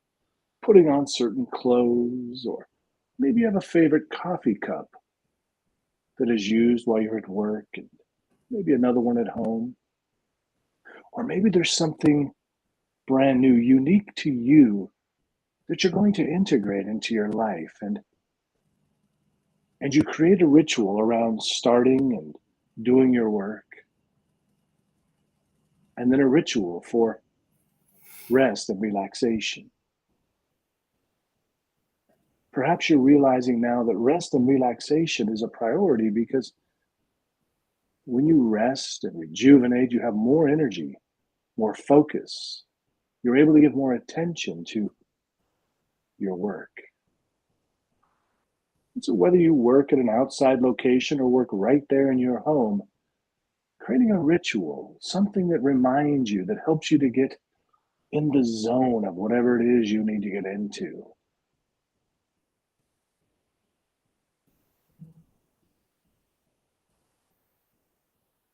putting on certain clothes, or maybe you have a favorite coffee cup that is used while you're at work, and maybe another one at home. Or maybe there's something brand new, unique to you that you're going to integrate into your life. And you create a ritual around starting and doing your work, and then a ritual for rest and relaxation. Perhaps you're realizing now that rest and relaxation is a priority because when you rest and rejuvenate, you have more energy, more focus. You're able to give more attention to your work. And so, whether you work at an outside location or work right there in your home, creating a ritual, something that reminds you, that helps you to get in the zone of whatever it is you need to get into.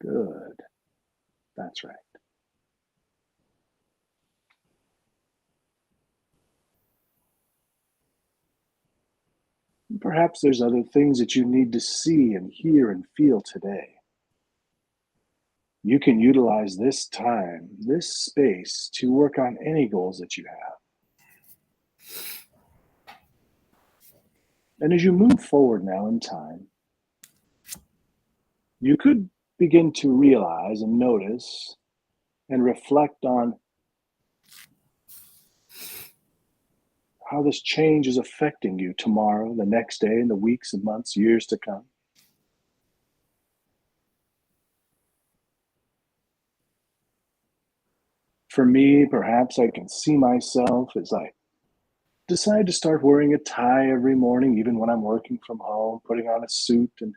Good. That's right. Perhaps there's other things that you need to see and hear and feel today. You can utilize this time, this space to work on any goals that you have. And as you move forward now in time, you could begin to realize and notice and reflect on how this change is affecting you tomorrow, the next day, in the weeks and months, years to come. For me, perhaps I can see myself as I decide to start wearing a tie every morning, even when I'm working from home, putting on a suit and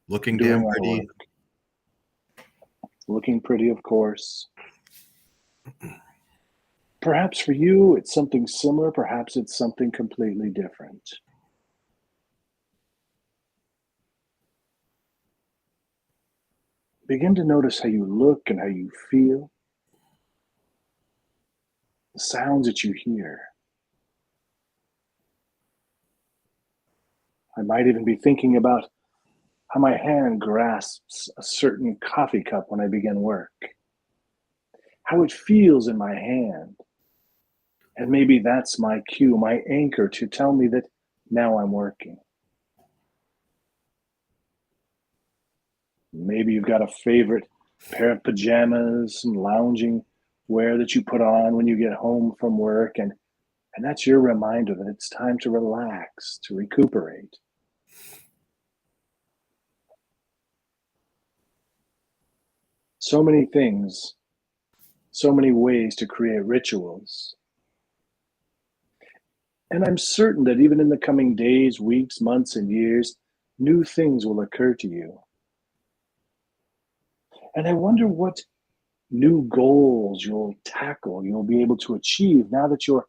Looking doing damn my pretty. work. Looking pretty, of course. Perhaps for you, it's something similar. Perhaps it's something completely different. Begin to notice how you look and how you feel, the sounds that you hear. I might even be thinking about how my hand grasps a certain coffee cup when I begin work, how it feels in my hand. And maybe that's my cue, my anchor to tell me that now I'm working. Maybe you've got a favorite pair of pajamas, some lounging wear that you put on when you get home from work, and that's your reminder that it's time to relax, to recuperate. So many things, so many ways to create rituals. And I'm certain that even in the coming days, weeks, months, and years, new things will occur to you. And I wonder what new goals you'll tackle, you'll be able to achieve now that you're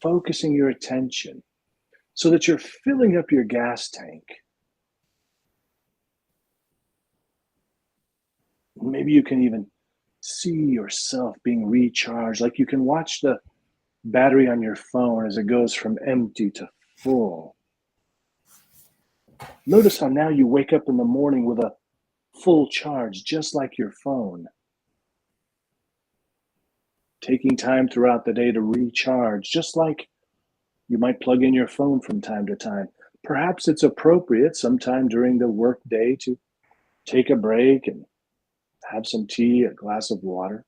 focusing your attention so that you're filling up your gas tank. Maybe you can even see yourself being recharged, like you can watch the battery on your phone as it goes from empty to full. Notice how now you wake up in the morning with a full charge, just like your phone. Taking time throughout the day to recharge, just like you might plug in your phone from time to time. Perhaps it's appropriate sometime during the work day to take a break and have some tea, a glass of water.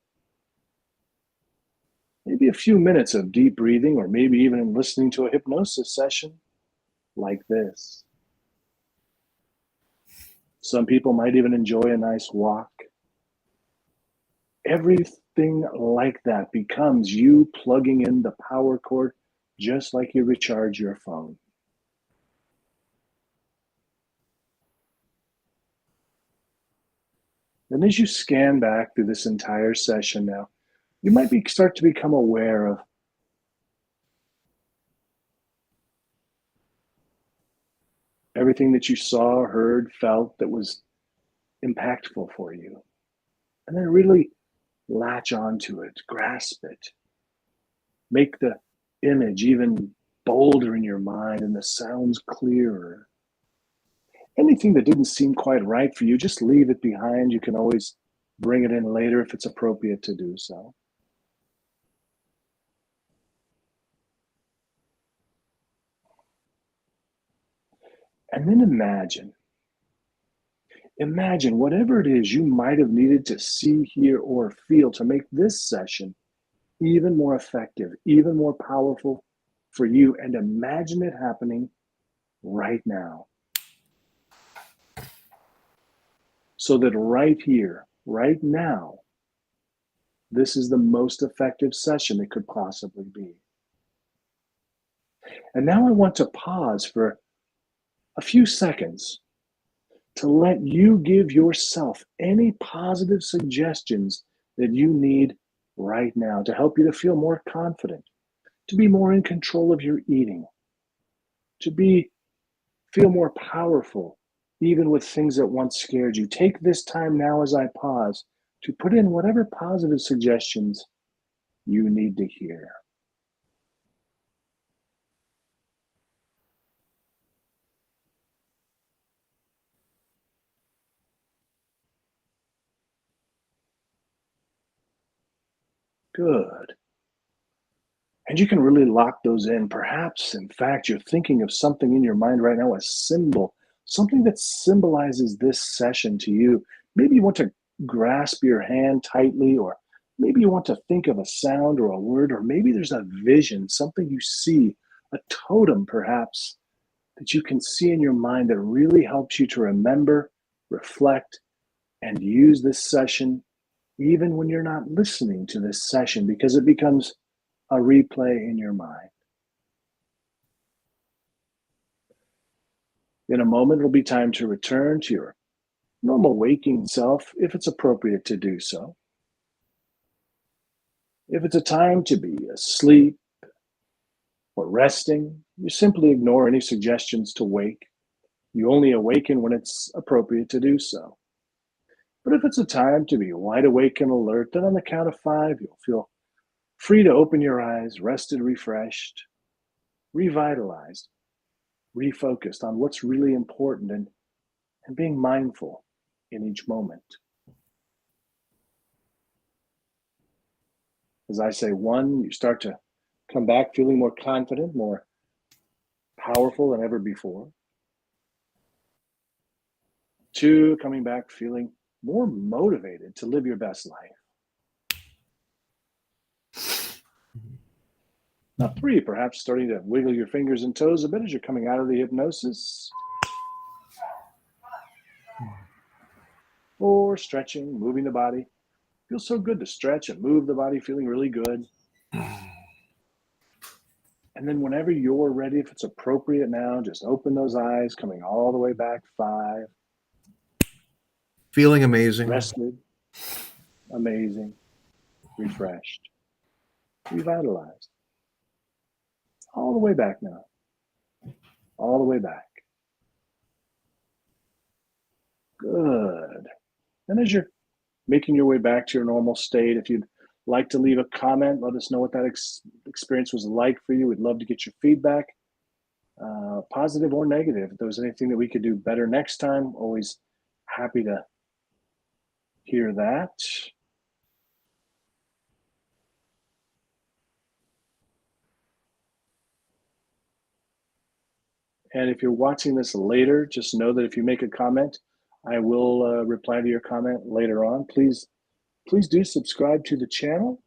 maybe a few minutes of deep breathing, or maybe even listening to a hypnosis session like this. Some people might even enjoy a nice walk. Everything like that becomes you plugging in the power cord, just like you recharge your phone. And as you scan back through this entire session now, you might start to become aware of everything that you saw, heard, felt that was impactful for you. And then really latch onto it, grasp it, make the image even bolder in your mind and the sounds clearer. Anything that didn't seem quite right for you, just leave it behind. You can always bring it in later if it's appropriate to do so. And then imagine whatever it is you might have needed to see, hear, or feel to make this session even more effective, even more powerful for you. And imagine it happening right now. So that right here, right now, this is the most effective session it could possibly be. And now I want to pause for a few seconds to let you give yourself any positive suggestions that you need right now to help you to feel more confident, to be more in control of your eating, to feel more powerful, even with things that once scared you. Take this time now as I pause to put in whatever positive suggestions you need to hear. Good. And you can really lock those in. Perhaps, in fact, you're thinking of something in your mind right now, a symbol, something that symbolizes this session to you. Maybe you want to grasp your hand tightly, or maybe you want to think of a sound or a word, or maybe there's a vision, something you see, a totem perhaps, that you can see in your mind that really helps you to remember, reflect, and use this session even when you're not listening to this session, because it becomes a replay in your mind. In a moment, it'll be time to return to your normal waking self if it's appropriate to do so. If it's a time to be asleep or resting, you simply ignore any suggestions to wake. You only awaken when it's appropriate to do so. But if it's a time to be wide awake and alert, then on the count of 5, you'll feel free to open your eyes, rested, refreshed, revitalized, refocused on what's really important, and being mindful in each moment. As I say 1, you start to come back feeling more confident, more powerful than ever before. 2, coming back feeling more motivated to live your best life. Now 3, perhaps starting to wiggle your fingers and toes a bit as you're coming out of the hypnosis. 4, stretching, moving the body. Feels so good to stretch and move the body, feeling really good. And then whenever you're ready, if it's appropriate now, just open those eyes, coming all the way back. 5. Feeling amazing. Rested, amazing, refreshed, revitalized. All the way back now. All the way back. Good. And as you're making your way back to your normal state, if you'd like to leave a comment, let us know what that experience was like for you. We'd love to get your feedback, positive or negative. If there was anything that we could do better next time, always happy to hear that. And if you're watching this later, just know that if you make a comment, I will reply to your comment later on. Please do subscribe to the channel.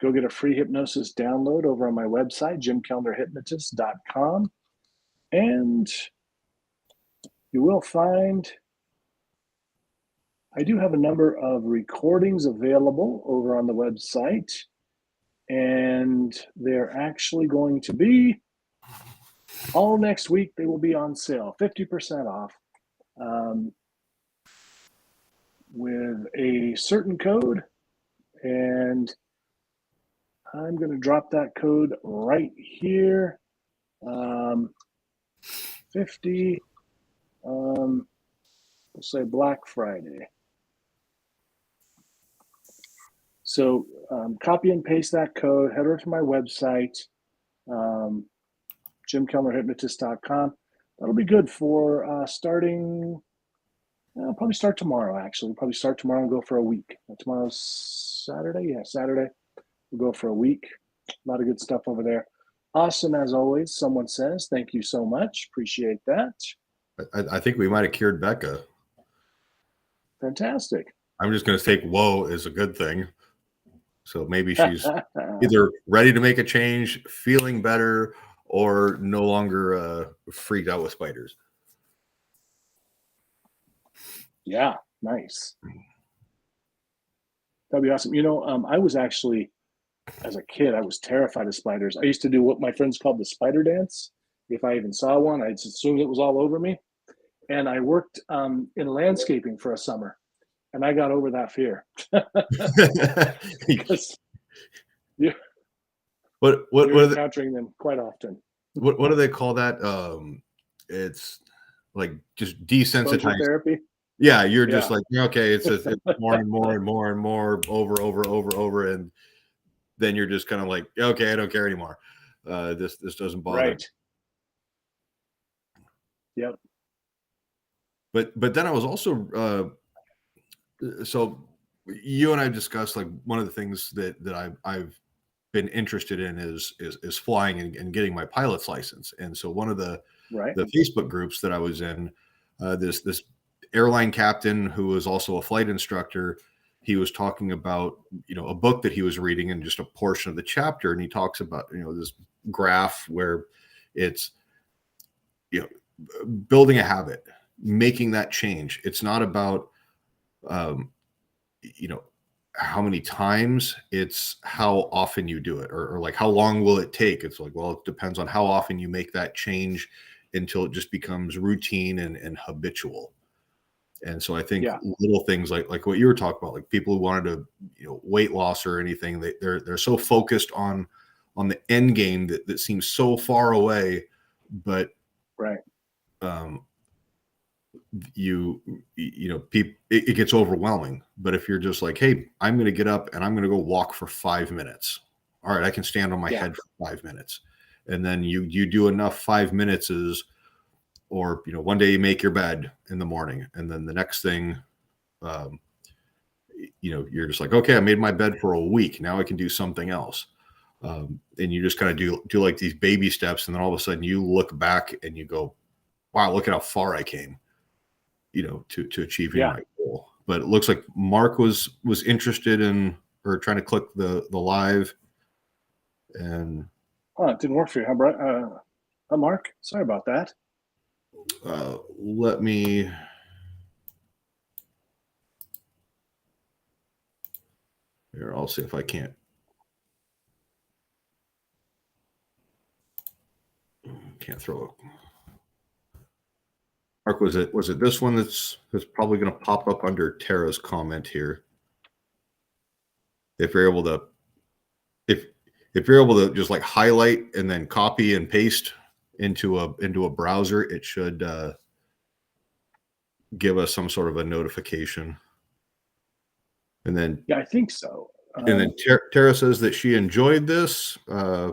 go get a free hypnosis download over on my website, jimkellnerhypnotist.com. And you will find I do have a number of recordings available over on the website, and they're actually going to be all next week. They will be on sale, 50% off, with a certain code. And I'm going to drop that code right here. 50, we'll say Black Friday. So copy and paste that code, head over to my website, jimkellnerhypnotist.com. That'll be good for starting, I'll probably start tomorrow, actually. We'll probably start tomorrow and go for a week. Tomorrow's Saturday? Yeah, Saturday. We'll go for a week. A lot of good stuff over there. Awesome, as always. Someone says, thank you so much. Appreciate that. I think we might have cured Becca. Fantastic. I'm just going to take whoa as a good thing. So maybe she's either ready to make a change, feeling better, or no longer freaked out with spiders. Yeah, nice. That'd be awesome. I was actually, as a kid, I was terrified of spiders. I used to do what my friends called the spider dance. If I even saw one, I just assumed it was all over me. And I worked in landscaping for a summer, and I got over that fear. Because you're encountering them quite often. What do they call that? It's like just desensitized therapy. Yeah, you're just like, okay, it's more and more and more and more over, and then you're just kind of like, okay, I don't care anymore. This doesn't bother. Right. Yep. But then I was also so you and I discussed, like, one of the things that I've been interested in is flying and getting my pilot's license. And so one of the Facebook groups that I was in, this airline captain who was also a flight instructor, he was talking about, a book that he was reading and just a portion of the chapter. And he talks about, this graph where it's, building a habit, making that change. It's not about, how many times, it's how often you do it, or like how long will it take. It's like, well, it depends on how often you make that change until it just becomes routine and habitual. And so I think little things like what you were talking about, like people who wanted to, weight loss or anything, they're so focused on the end game that seems so far away, but it gets overwhelming. But if you're just like, hey, I'm going to get up and I'm going to go walk for 5 minutes. All right, I can stand on my head for 5 minutes. And then you do enough 5 minutes or one day you make your bed in the morning, and then the next thing, you're just like, okay, I made my bed for a week. Now I can do something else. And you just kind of do like these baby steps. And then all of a sudden you look back and you go, wow, look at how far I came, to achieving my goal. But it looks like Mark was interested in, or trying to click the live, and it didn't work for you, huh, bro? Mark, sorry about that. Let me here. I'll see if I can't throw it. Mark, was it this one that's probably going to pop up under Tara's comment here? If you're able to, if you're able to just like highlight and then copy and paste into a browser, it should give us some sort of a notification. And then I think so. And then Tara says that she enjoyed this. I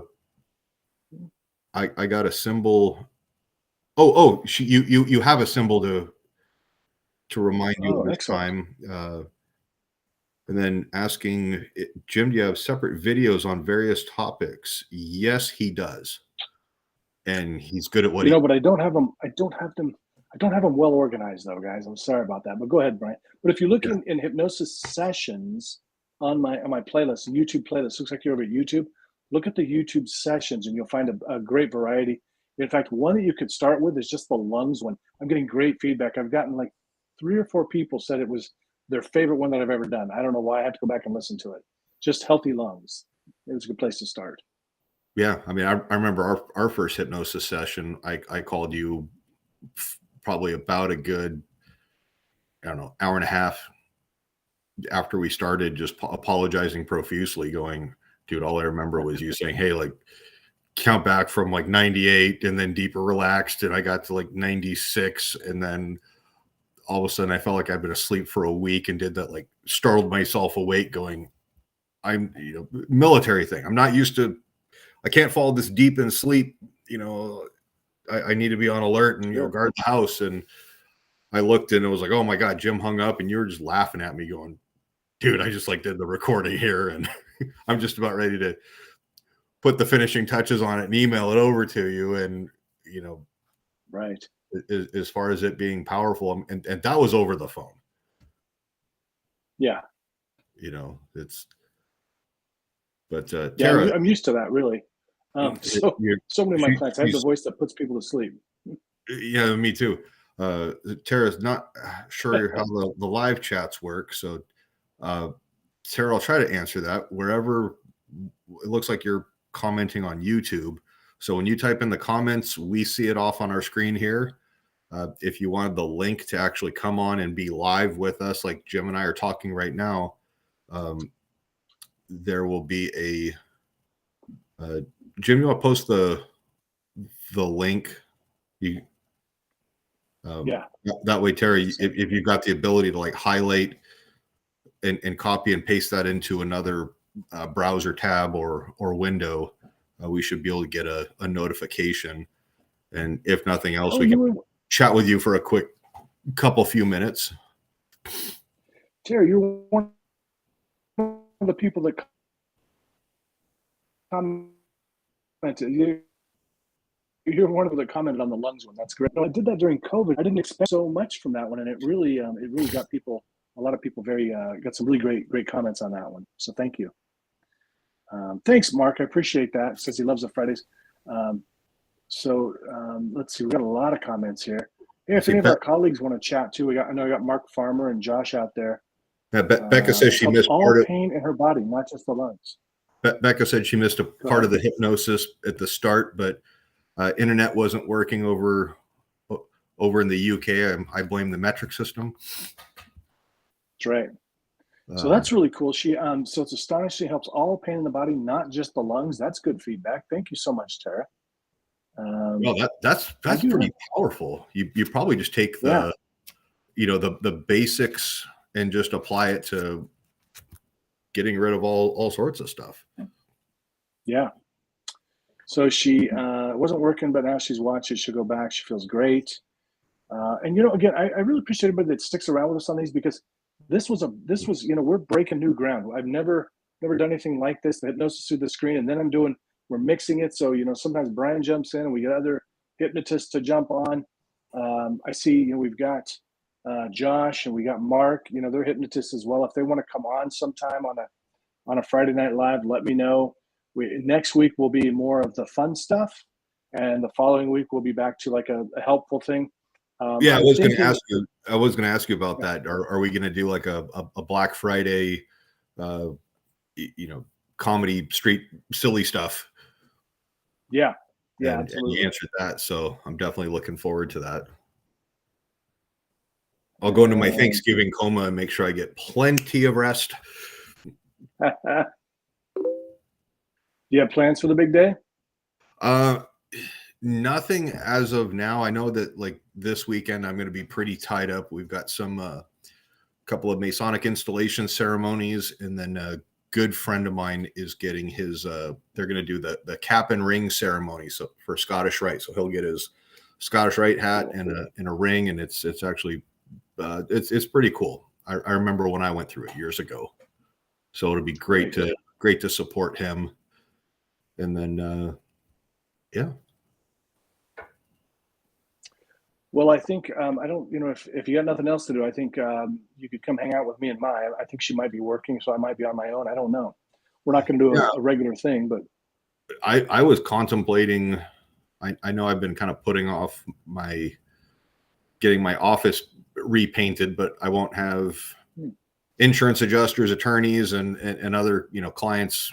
got a symbol. You have a symbol to remind you of this time. And then asking, Jim, do you have separate videos on various topics? Yes, he does. And he's good at what but I don't have them. I don't have them well organized though, guys. I'm sorry about that. But go ahead, Brian. But if you look in hypnosis sessions, on my playlist, YouTube playlist. Looks like you're over at YouTube. Look at the YouTube sessions, and you'll find a great variety. In fact, one that you could start with is just the lungs one. I'm getting great feedback. I've gotten like 3 or 4 people said it was their favorite one that I've ever done. I don't know why. I have to go back and listen to it. Just healthy lungs. It was a good place to start. Yeah, I mean, I remember our first hypnosis session. I called you probably about a good, I don't know, hour and a half after we started, just apologizing profusely, going, dude, all I remember was you saying, hey, like, count back from like 98 and then deeper relaxed. And I got to like 96. And then all of a sudden I felt like I'd been asleep for a week and did that, like startled myself awake going, I'm, military thing. I'm not used to, I can't fall this deep in sleep. I need to be on alert and, guard the house. And I looked and it was like, oh my God, Jim hung up and you were just laughing at me going, dude, I just like did the recording here. And I'm just about ready to put the finishing touches on it and email it over to you. And, right. As far as it being powerful, and that was over the phone. Yeah. But Tara, yeah, I'm used to that really. So many of my clients, I have the voice that puts people to sleep. Yeah, me too. Tara's not sure how the live chats work. So, Tara, I'll try to answer that. Wherever it looks like you're commenting on YouTube. So when you type in the comments, we see it off on our screen here. If you wanted the link to actually come on and be live with us, like Jim and I are talking right now, there will be Jim, you want to post the link? That way, Terry, if you've got the ability to like highlight and copy and paste that into another browser tab or window, we should be able to get a notification. And if nothing else, we can chat with you for a quick few minutes. Terry, you're one of the people that commented. You're one of them that commented on the lungs one. That's great. I did that during COVID. I didn't expect so much from that one, and it really got a lot of people got some really great comments on that one. So thank you. Thanks, Mark. I appreciate that. Says he loves the Fridays. Let's see. We got a lot of comments here. Hey, if any of our colleagues want to chat too, I know we got Mark Farmer and Josh out there. Yeah, Becca says she missed all pain in her body, not just the lungs. Becca said she missed a part of the hypnosis at the start, but internet wasn't working over in the UK. I blame the metric system. That's right. So that's really cool. She so it's astonishing. Helps all pain in the body, not just the lungs. That's good feedback. Thank you so much, Tara. Well, that's pretty powerful. You probably just take the the basics and just apply it to getting rid of all sorts of stuff. Yeah. So she wasn't working, but now she's watched it. She'll go back. She feels great. And again, I really appreciate everybody that sticks around with us on these, because this was we're breaking new ground. I've never done anything like this. The hypnosis through the screen, and then we're mixing it. So sometimes Brian jumps in, and we get other hypnotists to jump on. I see we've got Josh and we got Mark. They're hypnotists as well. If they want to come on sometime on a Friday Night Live, let me know. Next week will be more of the fun stuff, and the following week we'll be back to like a helpful thing. I was going to ask you about that. Are we going to do like a Black Friday, comedy street silly stuff? Yeah, and you answered that, so I'm definitely looking forward to that. I'll go into my Thanksgiving coma and make sure I get plenty of rest. You have plans for the big day? Nothing as of now. I know that like this weekend I'm going to be pretty tied up. We've got some couple of Masonic installation ceremonies, and then a good friend of mine is getting his they're going to do the cap and ring ceremony for Scottish Rite. So he'll get his Scottish Rite hat and a ring, and it's actually it's pretty cool. I remember when I went through it years ago. So it'll be great to support him. And then Well, I think I don't. If you got nothing else to do, I think you could come hang out with me and Maya. I think she might be working, so I might be on my own. I don't know. We're not going to do Yeah, a regular thing, but I was contemplating. I know I've been kind of putting off getting my office repainted, but I won't have insurance adjusters, attorneys, and other clients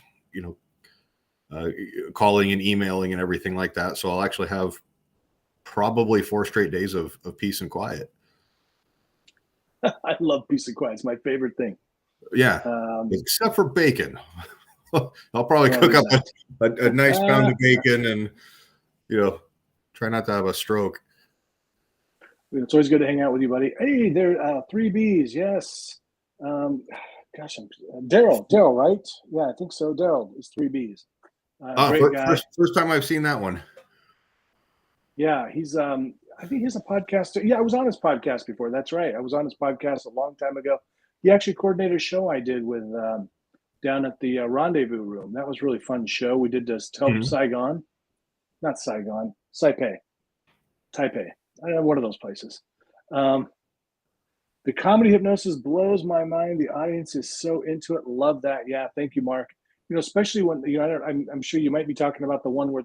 calling and emailing and everything like that. So I'll actually have probably 4 straight days of peace and quiet. I love peace and quiet. It's my favorite thing. Yeah, except for bacon. I'll probably cook up a nice pound of bacon and try not to have a stroke. It's always good to hang out with you, buddy. Hey, there, 3Bs. Yes. Gosh, Daryl, right? Yeah, I think so. Daryl is 3Bs. Great guy. First time I've seen that one. Yeah, he's I think he's a podcaster. Yeah, I was on his podcast before. That's right. I was on his podcast a long time ago. He actually coordinated a show I did with down at the Rendezvous Room. That was a really fun show. We did this Saigon, not Saigon, Taipei. I don't know, one of those places. The comedy hypnosis blows my mind. The audience is so into it. Love that. Yeah, thank you, Mark. Especially when I'm sure you might be talking about the one where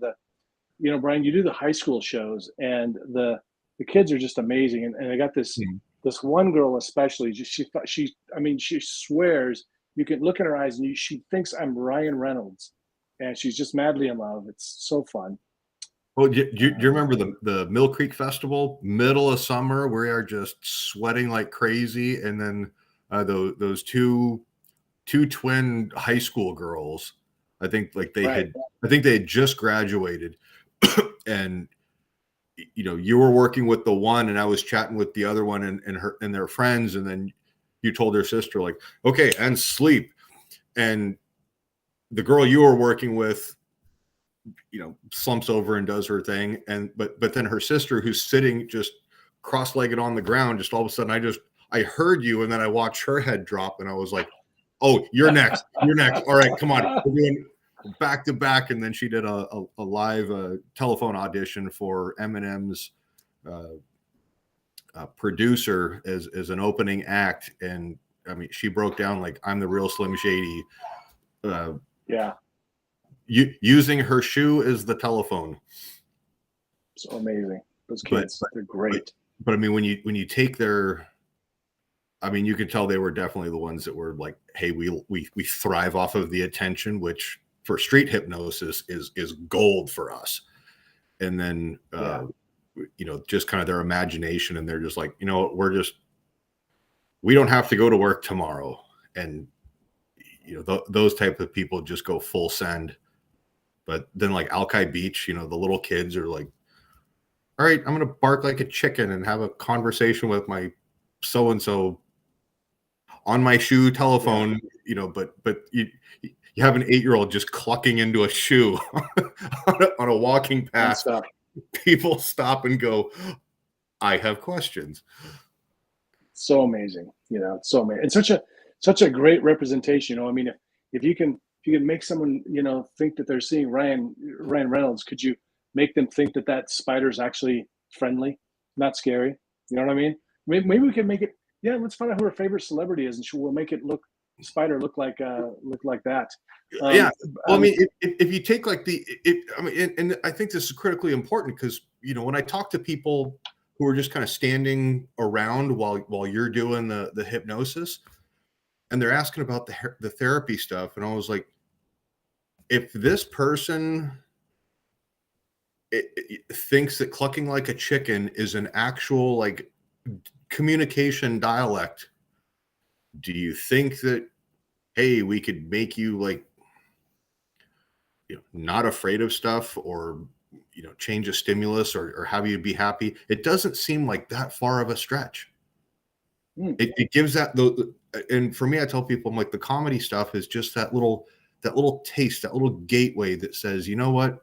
Brian, you do the high school shows, and the kids are just amazing. And I got this one girl especially. She swears, you can look in her eyes and she thinks I'm Ryan Reynolds, and she's just madly in love. It's so fun. Well, do you remember the Mill Creek Festival, middle of summer? We are just sweating like crazy, and then those two twin high school girls. I think they had just graduated, and you were working with the one, and I was chatting with the other one and their friends, and then you told their sister, like, okay, and sleep, and the girl you were working with slumps over and does her thing, but then her sister, who's sitting just cross-legged on the ground, just all of a sudden I heard you, and then I watched her head drop, and I was like, oh, you're next. All right, come on, we're doing back to back. And then she did a live telephone audition for Eminem's producer as an opening act, and I mean, she broke down like, I'm the real Slim Shady. Using her shoe as the telephone. So amazing. Those kids, they're great. But I mean, when you take their, I mean, you could tell they were definitely the ones that were like, hey, we thrive off of the attention, which for street hypnosis is gold for us. And then, just kind of their imagination, and they're just like, we don't have to go to work tomorrow. And, those type of people just go full send. But then like Alki Beach, the little kids are like, all right, I'm going to bark like a chicken and have a conversation with my so-and-so on my shoe telephone, but you have an 8-year-old just clucking into a shoe on a walking path. People stop and go, I have questions. So amazing. So amazing. It's such a great representation. I mean, if you can make someone, think that they're seeing Ryan Reynolds, could you make them think that spider's actually friendly, not scary? You know what I mean? Maybe we can make it. Yeah, let's find out who her favorite celebrity is, and we'll make it look like that. Well, I mean, if you take like and I think this is critically important because when I talk to people who are just kind of standing around while you're doing the hypnosis, and they're asking about the therapy stuff, and I was like, if this person thinks that clucking like a chicken is an actual like communication dialect, do you think that, hey, we could make you like not afraid of stuff, or change a stimulus, or have you be happy? It doesn't seem like that far of a stretch. It gives that and for me, I tell people, I'm like, the comedy stuff is just that little taste, that little gateway that says, you know what,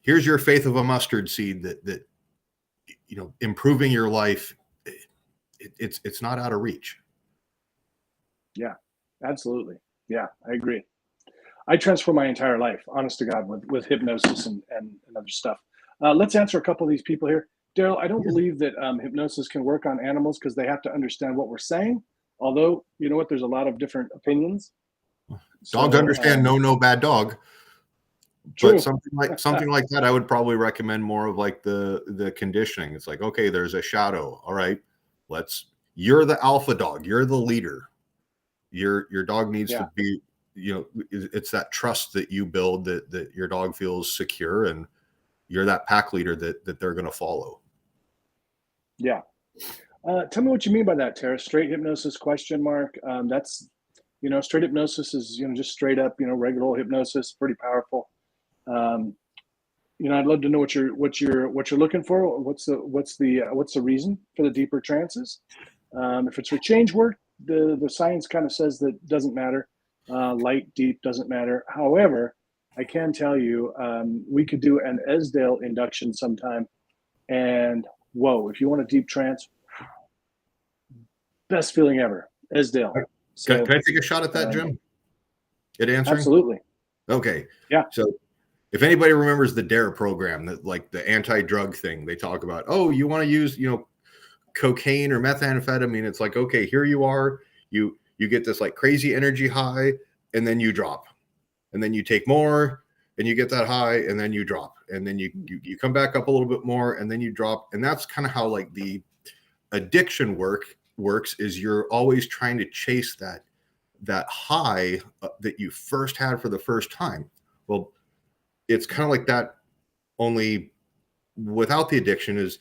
here's your faith of a mustard seed that improving your life, it's not out of reach. Yeah, absolutely. Yeah, I agree. I transform my entire life, honest to God, with hypnosis and other stuff. Let's answer a couple of these people here. Daryl, I don't believe that hypnosis can work on animals because they have to understand what we're saying. Although, you know what, there's a lot of different opinions. Dogs understand no bad dog. True. But something like that, I would probably recommend more of like the conditioning. It's like, okay, there's a shadow. All right, you're the alpha dog. You're the leader. Your dog needs to be, it's that trust that you build that your dog feels secure, and you're that pack leader that they're going to follow. Yeah. Tell me what you mean by that, Tara. Straight hypnosis question mark. That's, straight hypnosis is, just straight up, regular old hypnosis, pretty powerful. I'd love to know what you're looking for. What's the reason for the deeper trances? If it's for change work, the science kind of says that doesn't matter. Light, deep doesn't matter. However, I can tell you, we could do an Esdale induction sometime, and whoa, if you want a deep trance, best feeling ever, Esdale. So, can I take a shot at that, Jim? At answering? Absolutely. Okay. Yeah. So if anybody remembers the DARE program, that like the anti-drug thing, they talk about, oh, you want to use, cocaine or methamphetamine. It's like, okay, here you are. You get this like crazy energy high, and then you drop. And then you take more and you get that high, and then you drop. And then you come back up a little bit more, and then you drop. And that's kind of how like the addiction works, is you're always trying to chase that high that you first had for the first time. Well, it's kind of like that, only without the addiction. Is,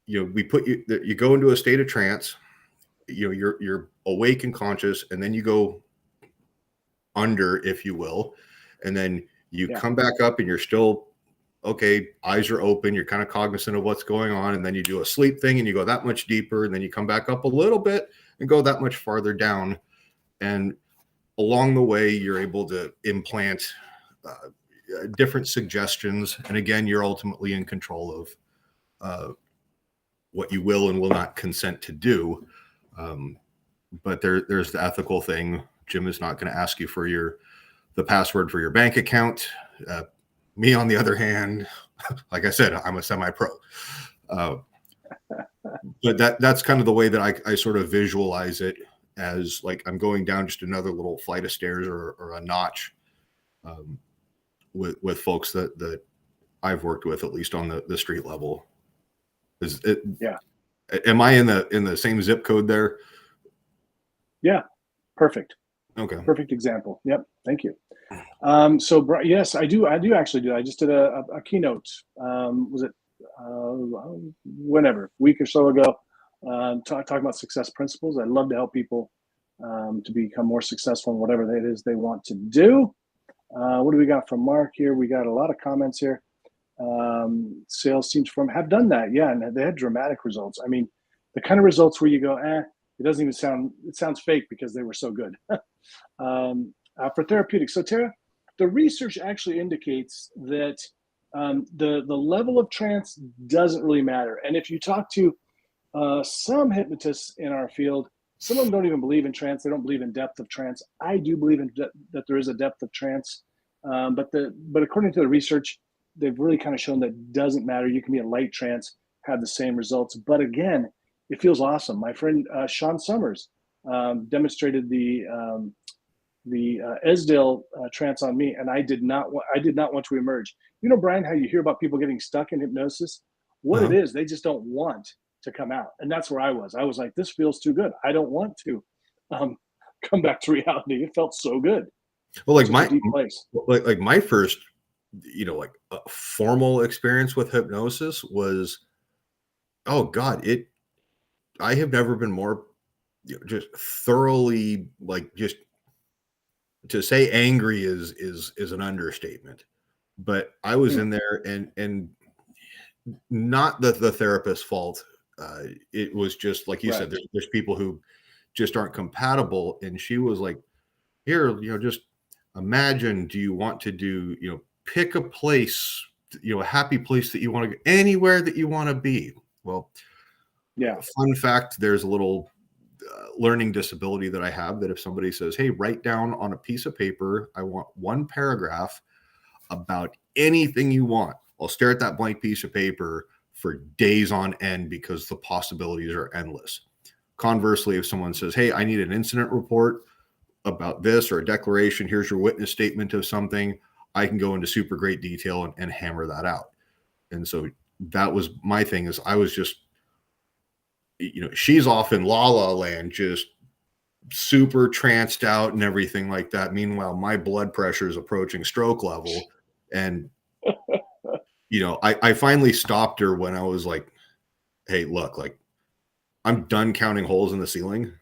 we put you go into a state of trance, you're awake and conscious, and then you go under, if you will, and then you come back up, and you're still okay, eyes are open, you're kind of cognizant of what's going on, and then you do a sleep thing, and you go that much deeper, and then you come back up a little bit and go that much farther down. And along the way, you're able to implant different suggestions. And again, you're ultimately in control of what you will and will not consent to do. But there's the ethical thing. Jim is not going to ask you for the password for your bank account. Me, on the other hand, like I said, I'm a semi-pro. But that's kind of the way that I sort of visualize it, as like I'm going down just another little flight of stairs or a notch with folks that I've worked with, at least on the street level. Am I in the same zip code there? Yeah, perfect. Okay, perfect example. Yep, thank you. So yes, I do actually do. I just did a keynote. Was it whenever, week or so ago, talking about success principles. I love to help people to become more successful in whatever it is they want to do. What do we got from Mark here? We got a lot of comments here. Sales teams have done that, yeah, and they had dramatic results. I mean, the kind of results where you go, it doesn't even it sounds fake because they were so good. For therapeutics, so Tara, the research actually indicates that the level of trance doesn't really matter. And if you talk to some hypnotists in our field, some of them don't even believe in trance. They don't believe in depth of trance. I do believe that there is a depth of trance, but according to the research, they've really kind of shown that it doesn't matter. You can be in light trance, have the same results. But again, it feels awesome. My friend Sean Summers demonstrated the Esdale trance on me, and I did not want to emerge. Brian, how you hear about people getting stuck in hypnosis? What it is, they just don't want to come out. And that's where I was. I was like, this feels too good. I don't want to come back to reality. It felt so good. Well, like my first, like a formal experience with hypnosis was, oh God, I have never been more just thoroughly, like, just to say angry is an understatement. But I was in there, and not the therapist's fault. It was just like you said, there's people who just aren't compatible. And she was like, here, just imagine, do you want to do, pick a place, a happy place that you want to go, anywhere that you want to be. Well, yeah. Fun fact, there's a little learning disability that I have, that if somebody says, hey, write down on a piece of paper, I want one paragraph about anything you want, I'll stare at that blank piece of paper for days on end because the possibilities are endless. Conversely, if someone says, hey, I need an incident report about this or a declaration, here's your witness statement of something, I can go into super great detail and hammer that out. And so that was my thing, is I was just, she's off in la la land, just super tranced out and everything like that. Meanwhile, my blood pressure is approaching stroke level. And, I finally stopped her when I was like, hey, look, like, I'm done counting holes in the ceiling,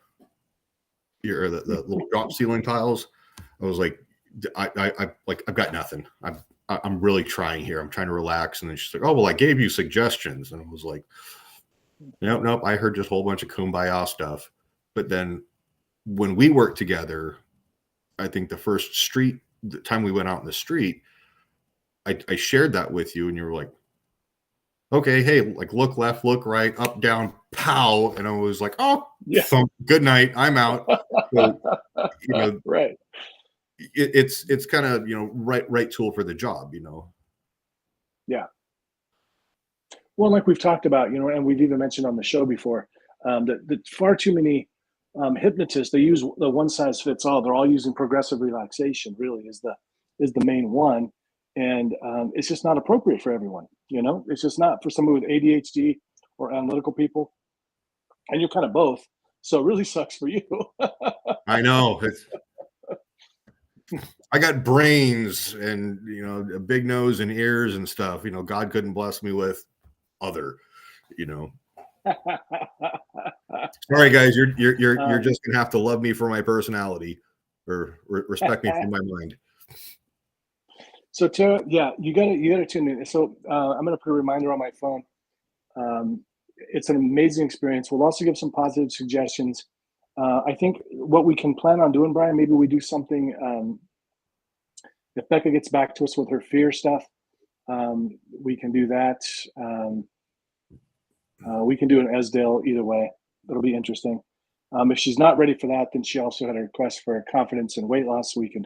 or the little drop ceiling tiles. I was like, I've got nothing. I'm really trying here. I'm trying to relax. And then she's like, oh, well, I gave you suggestions. And I was like, nope. I heard just a whole bunch of kumbaya stuff. But then when we worked together, I think the time we went out in the street, I shared that with you, and you were like, okay, hey, like, look left, look right, up, down, pow. And I was like, oh, yeah, good night, I'm out. So, right. It's kind of, right tool for the job, Yeah. Well, like we've talked about, and we've even mentioned on the show before, that far too many hypnotists, they use the one size fits all. They're all using progressive relaxation, really is the main one. And it's just not appropriate for everyone. It's just not for someone with ADHD or analytical people. And you're kind of both. So it really sucks for you. I know. I got brains and, a big nose and ears and stuff. God couldn't bless me with other, Sorry, guys, you're just gonna have to love me for my personality, or respect me for my mind. So Tara, yeah, you gotta tune in. So I'm gonna put a reminder on my phone. It's an amazing experience. We'll also give some positive suggestions. I think what we can plan on doing, Brian, maybe we do something. If Becca gets back to us with her fear stuff, we can do that. We can do an Esdale either way. It'll be interesting. If she's not ready for that, then she also had a request for confidence and weight loss, so we can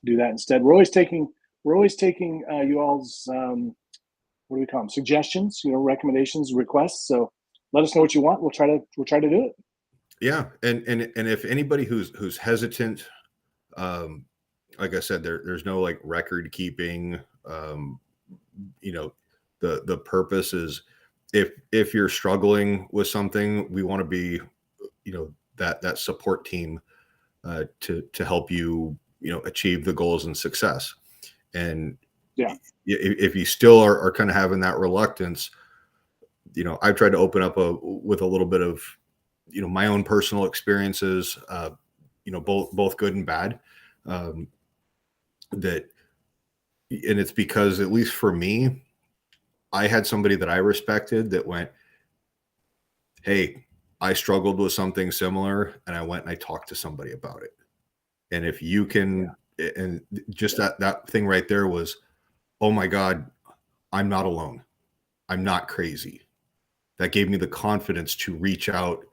do that instead. We're always taking you all's what do we call them? Suggestions, recommendations, requests. So let us know what you want. We'll try to do it. Yeah, and if anybody who's hesitant, like I said, there's no like record keeping. The purpose is, if you're struggling with something, we want to be, that support team to help you, achieve the goals and success. And yeah, if you still are kind of having that reluctance, I've tried to open up with a little bit of, my own personal experiences, both good and bad. And it's because, at least for me, I had somebody that I respected that went, hey, I struggled with something similar, and I went and I talked to somebody about it. And if you can, and just that thing right there was, oh my God, I'm not alone. I'm not crazy. That gave me the confidence to reach out,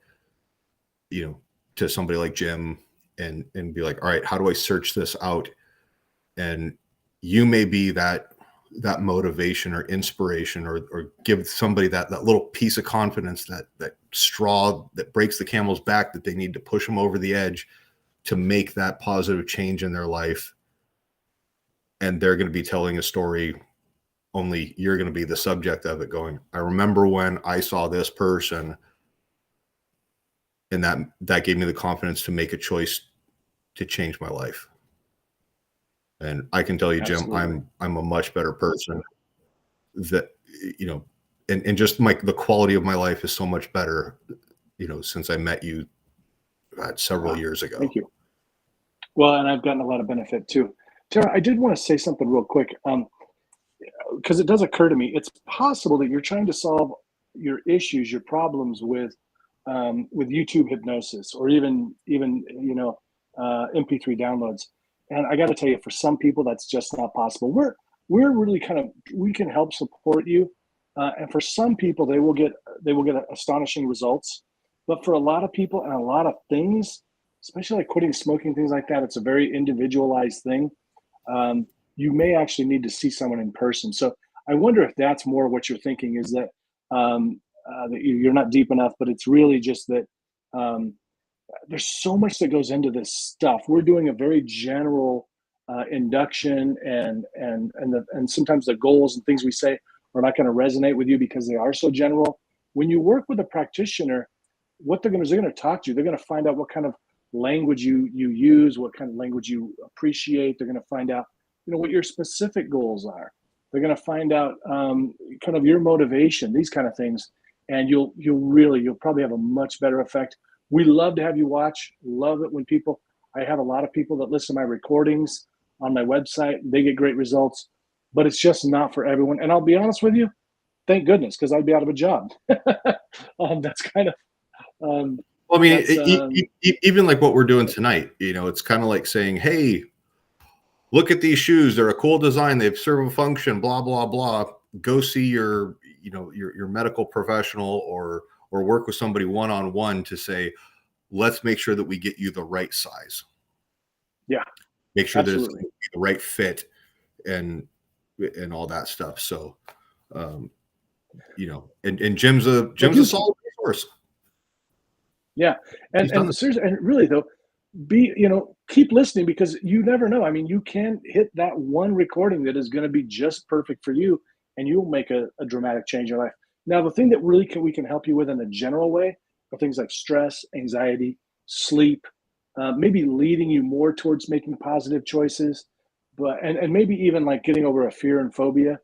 to somebody like Jim and be like, all right, how do I search this out? And you may be that motivation or inspiration, or give somebody that little piece of confidence, that straw that breaks the camel's back that they need to push them over the edge to make that positive change in their life. And they're going to be telling a story, only you're going to be the subject of it, going, I remember when I saw this person, and that gave me the confidence to make a choice to change my life. And I can tell you, Jim, absolutely, I'm a much better person. That, and just the quality of my life is so much better, since I met you several years ago. Thank you. Well, and I've gotten a lot of benefit too. Tara, I did want to say something real quick, because it does occur to me, it's possible that you're trying to solve your issues, your problems with YouTube hypnosis, or even MP3 downloads. And I got to tell you, for some people, that's just not possible. We're really we can help support you, and for some people, they will get astonishing results. But for a lot of people and a lot of things, especially like quitting smoking, things like that, it's a very individualized thing. You may actually need to see someone in person. So I wonder if that's more what you're thinking, is that that you're not deep enough, but it's really just that there's so much that goes into this stuff. We're doing a very general induction, and sometimes the goals and things we say are not going to resonate with you because they are so general. When you work with a practitioner, what they're going to do is they're going to talk to you. They're going to find out what kind of language you use, what kind of language you appreciate. They're going to find out, what your specific goals are. They're going to find out kind of your motivation, these kind of things, and you'll probably have a much better effect. We love to have you watch. Love it when I have a lot of people that listen to my recordings on my website. They get great results, but it's just not for everyone. And I'll be honest with you, thank goodness, because I'd be out of a job. That's kind of. Well, I mean, even like what we're doing tonight, it's kind of like saying, hey, look at these shoes. They're a cool design. They serve a function, blah, blah, blah. Go see your medical professional or work with somebody one-on-one to say, let's make sure that we get you the right size. Yeah. Make sure that it's going to be the right fit and all that stuff. So, and Jim's a solid resource. Yeah. And seriously, and really though, keep listening, because you never know. I mean, you can hit that one recording that is going to be just perfect for you, and you'll make a dramatic change in your life. Now, the thing that really we can help you with in a general way are things like stress, anxiety, sleep, maybe leading you more towards making positive choices, and maybe even like getting over a fear and phobia.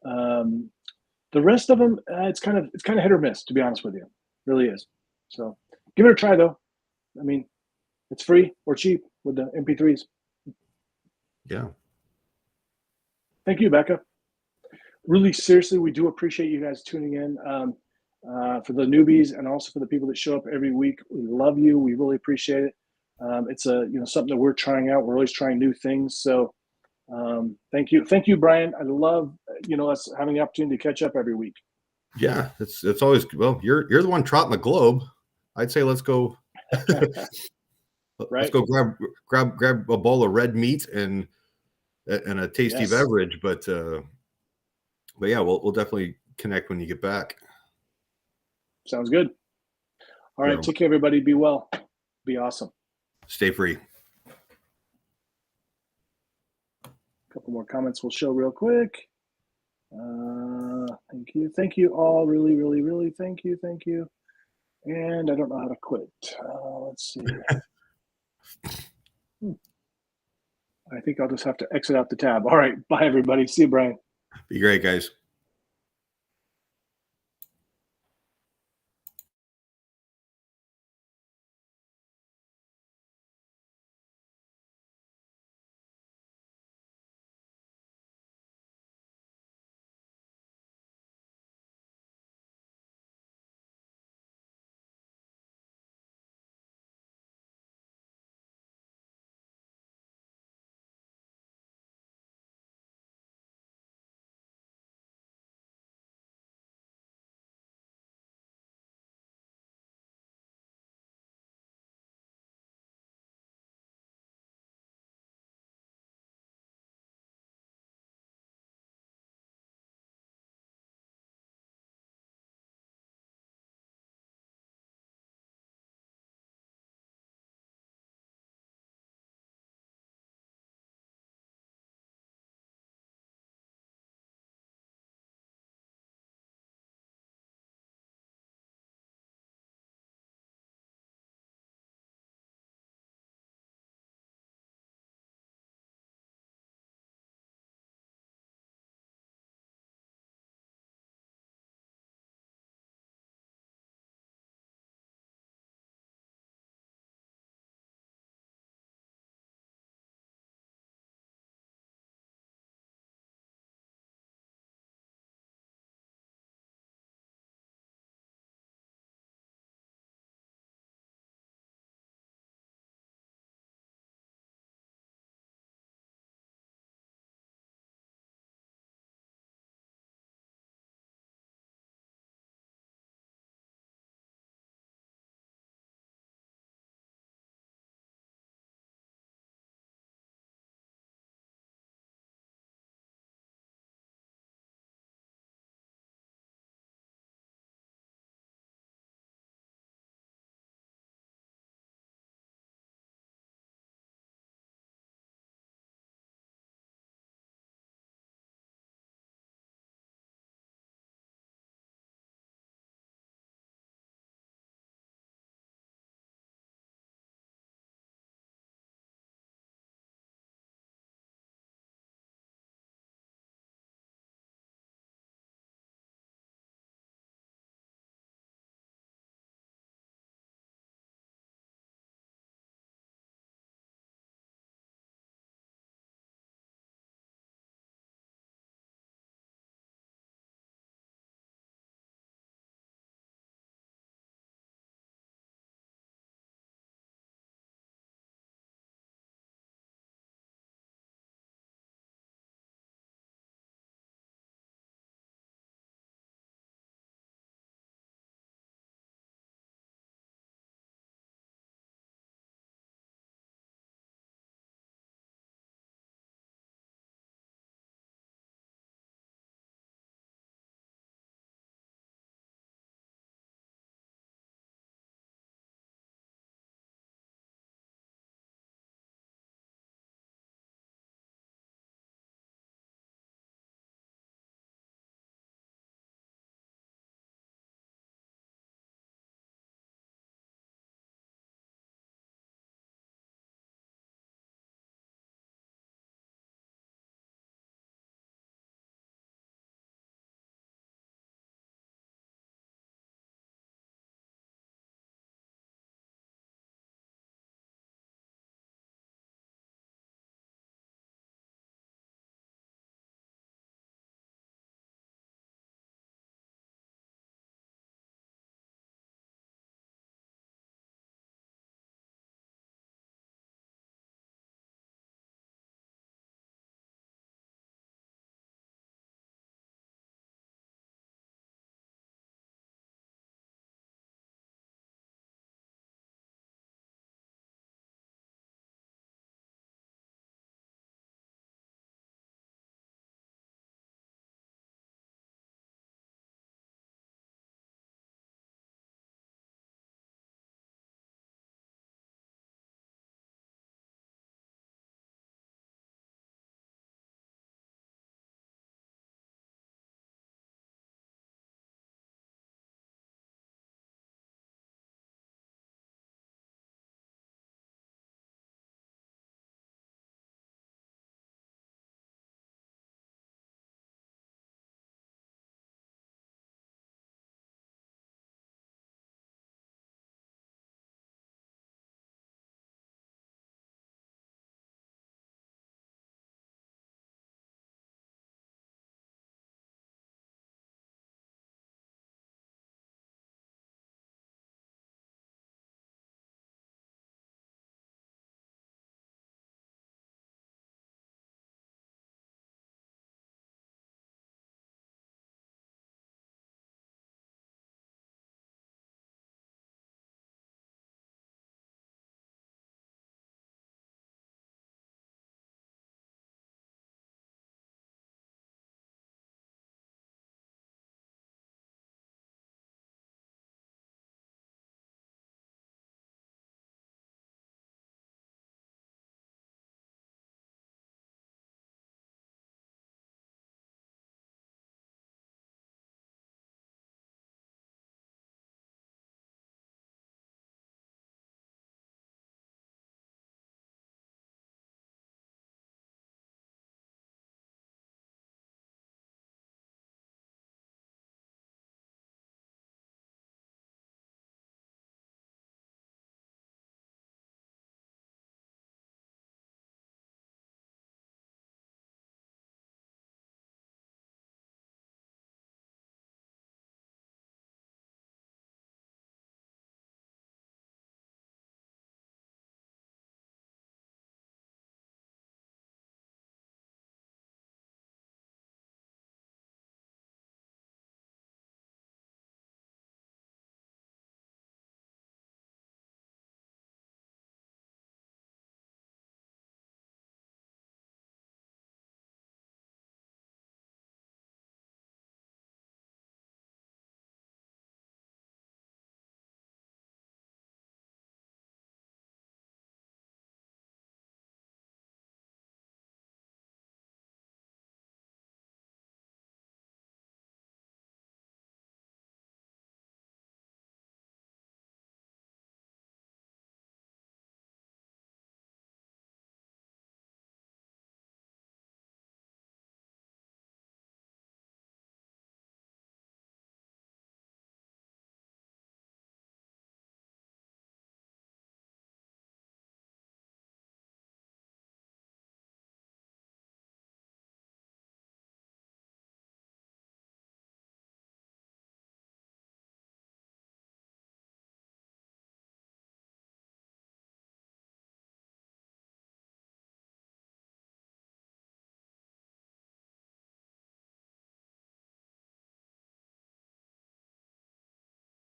The rest of them, it's kind of hit or miss, to be honest with you. It really is. So give it a try, though. I mean, it's free or cheap with the MP3s. Yeah. Thank you, Becca. Really, seriously, we do appreciate you guys tuning in. For the newbies and also for the people that show up every week, we love you. We really appreciate it. It's something that we're trying out. We're always trying new things. So thank you, Brian. I love us having the opportunity to catch up every week. Yeah, it's always, well, you're the one trotting the globe. I'd say let's go. Let's go grab a bowl of red meat and a tasty beverage. But yeah, we'll definitely connect when you get back. Sounds good. All right, take care, everybody. Be well. Be awesome. Stay free. A couple more comments we'll show real quick. Thank you all. Really, really, really. Thank you. And I don't know how to quit. Let's see. I think I'll just have to exit out the tab. All right. Bye, everybody. See you, Brian. Be great, guys.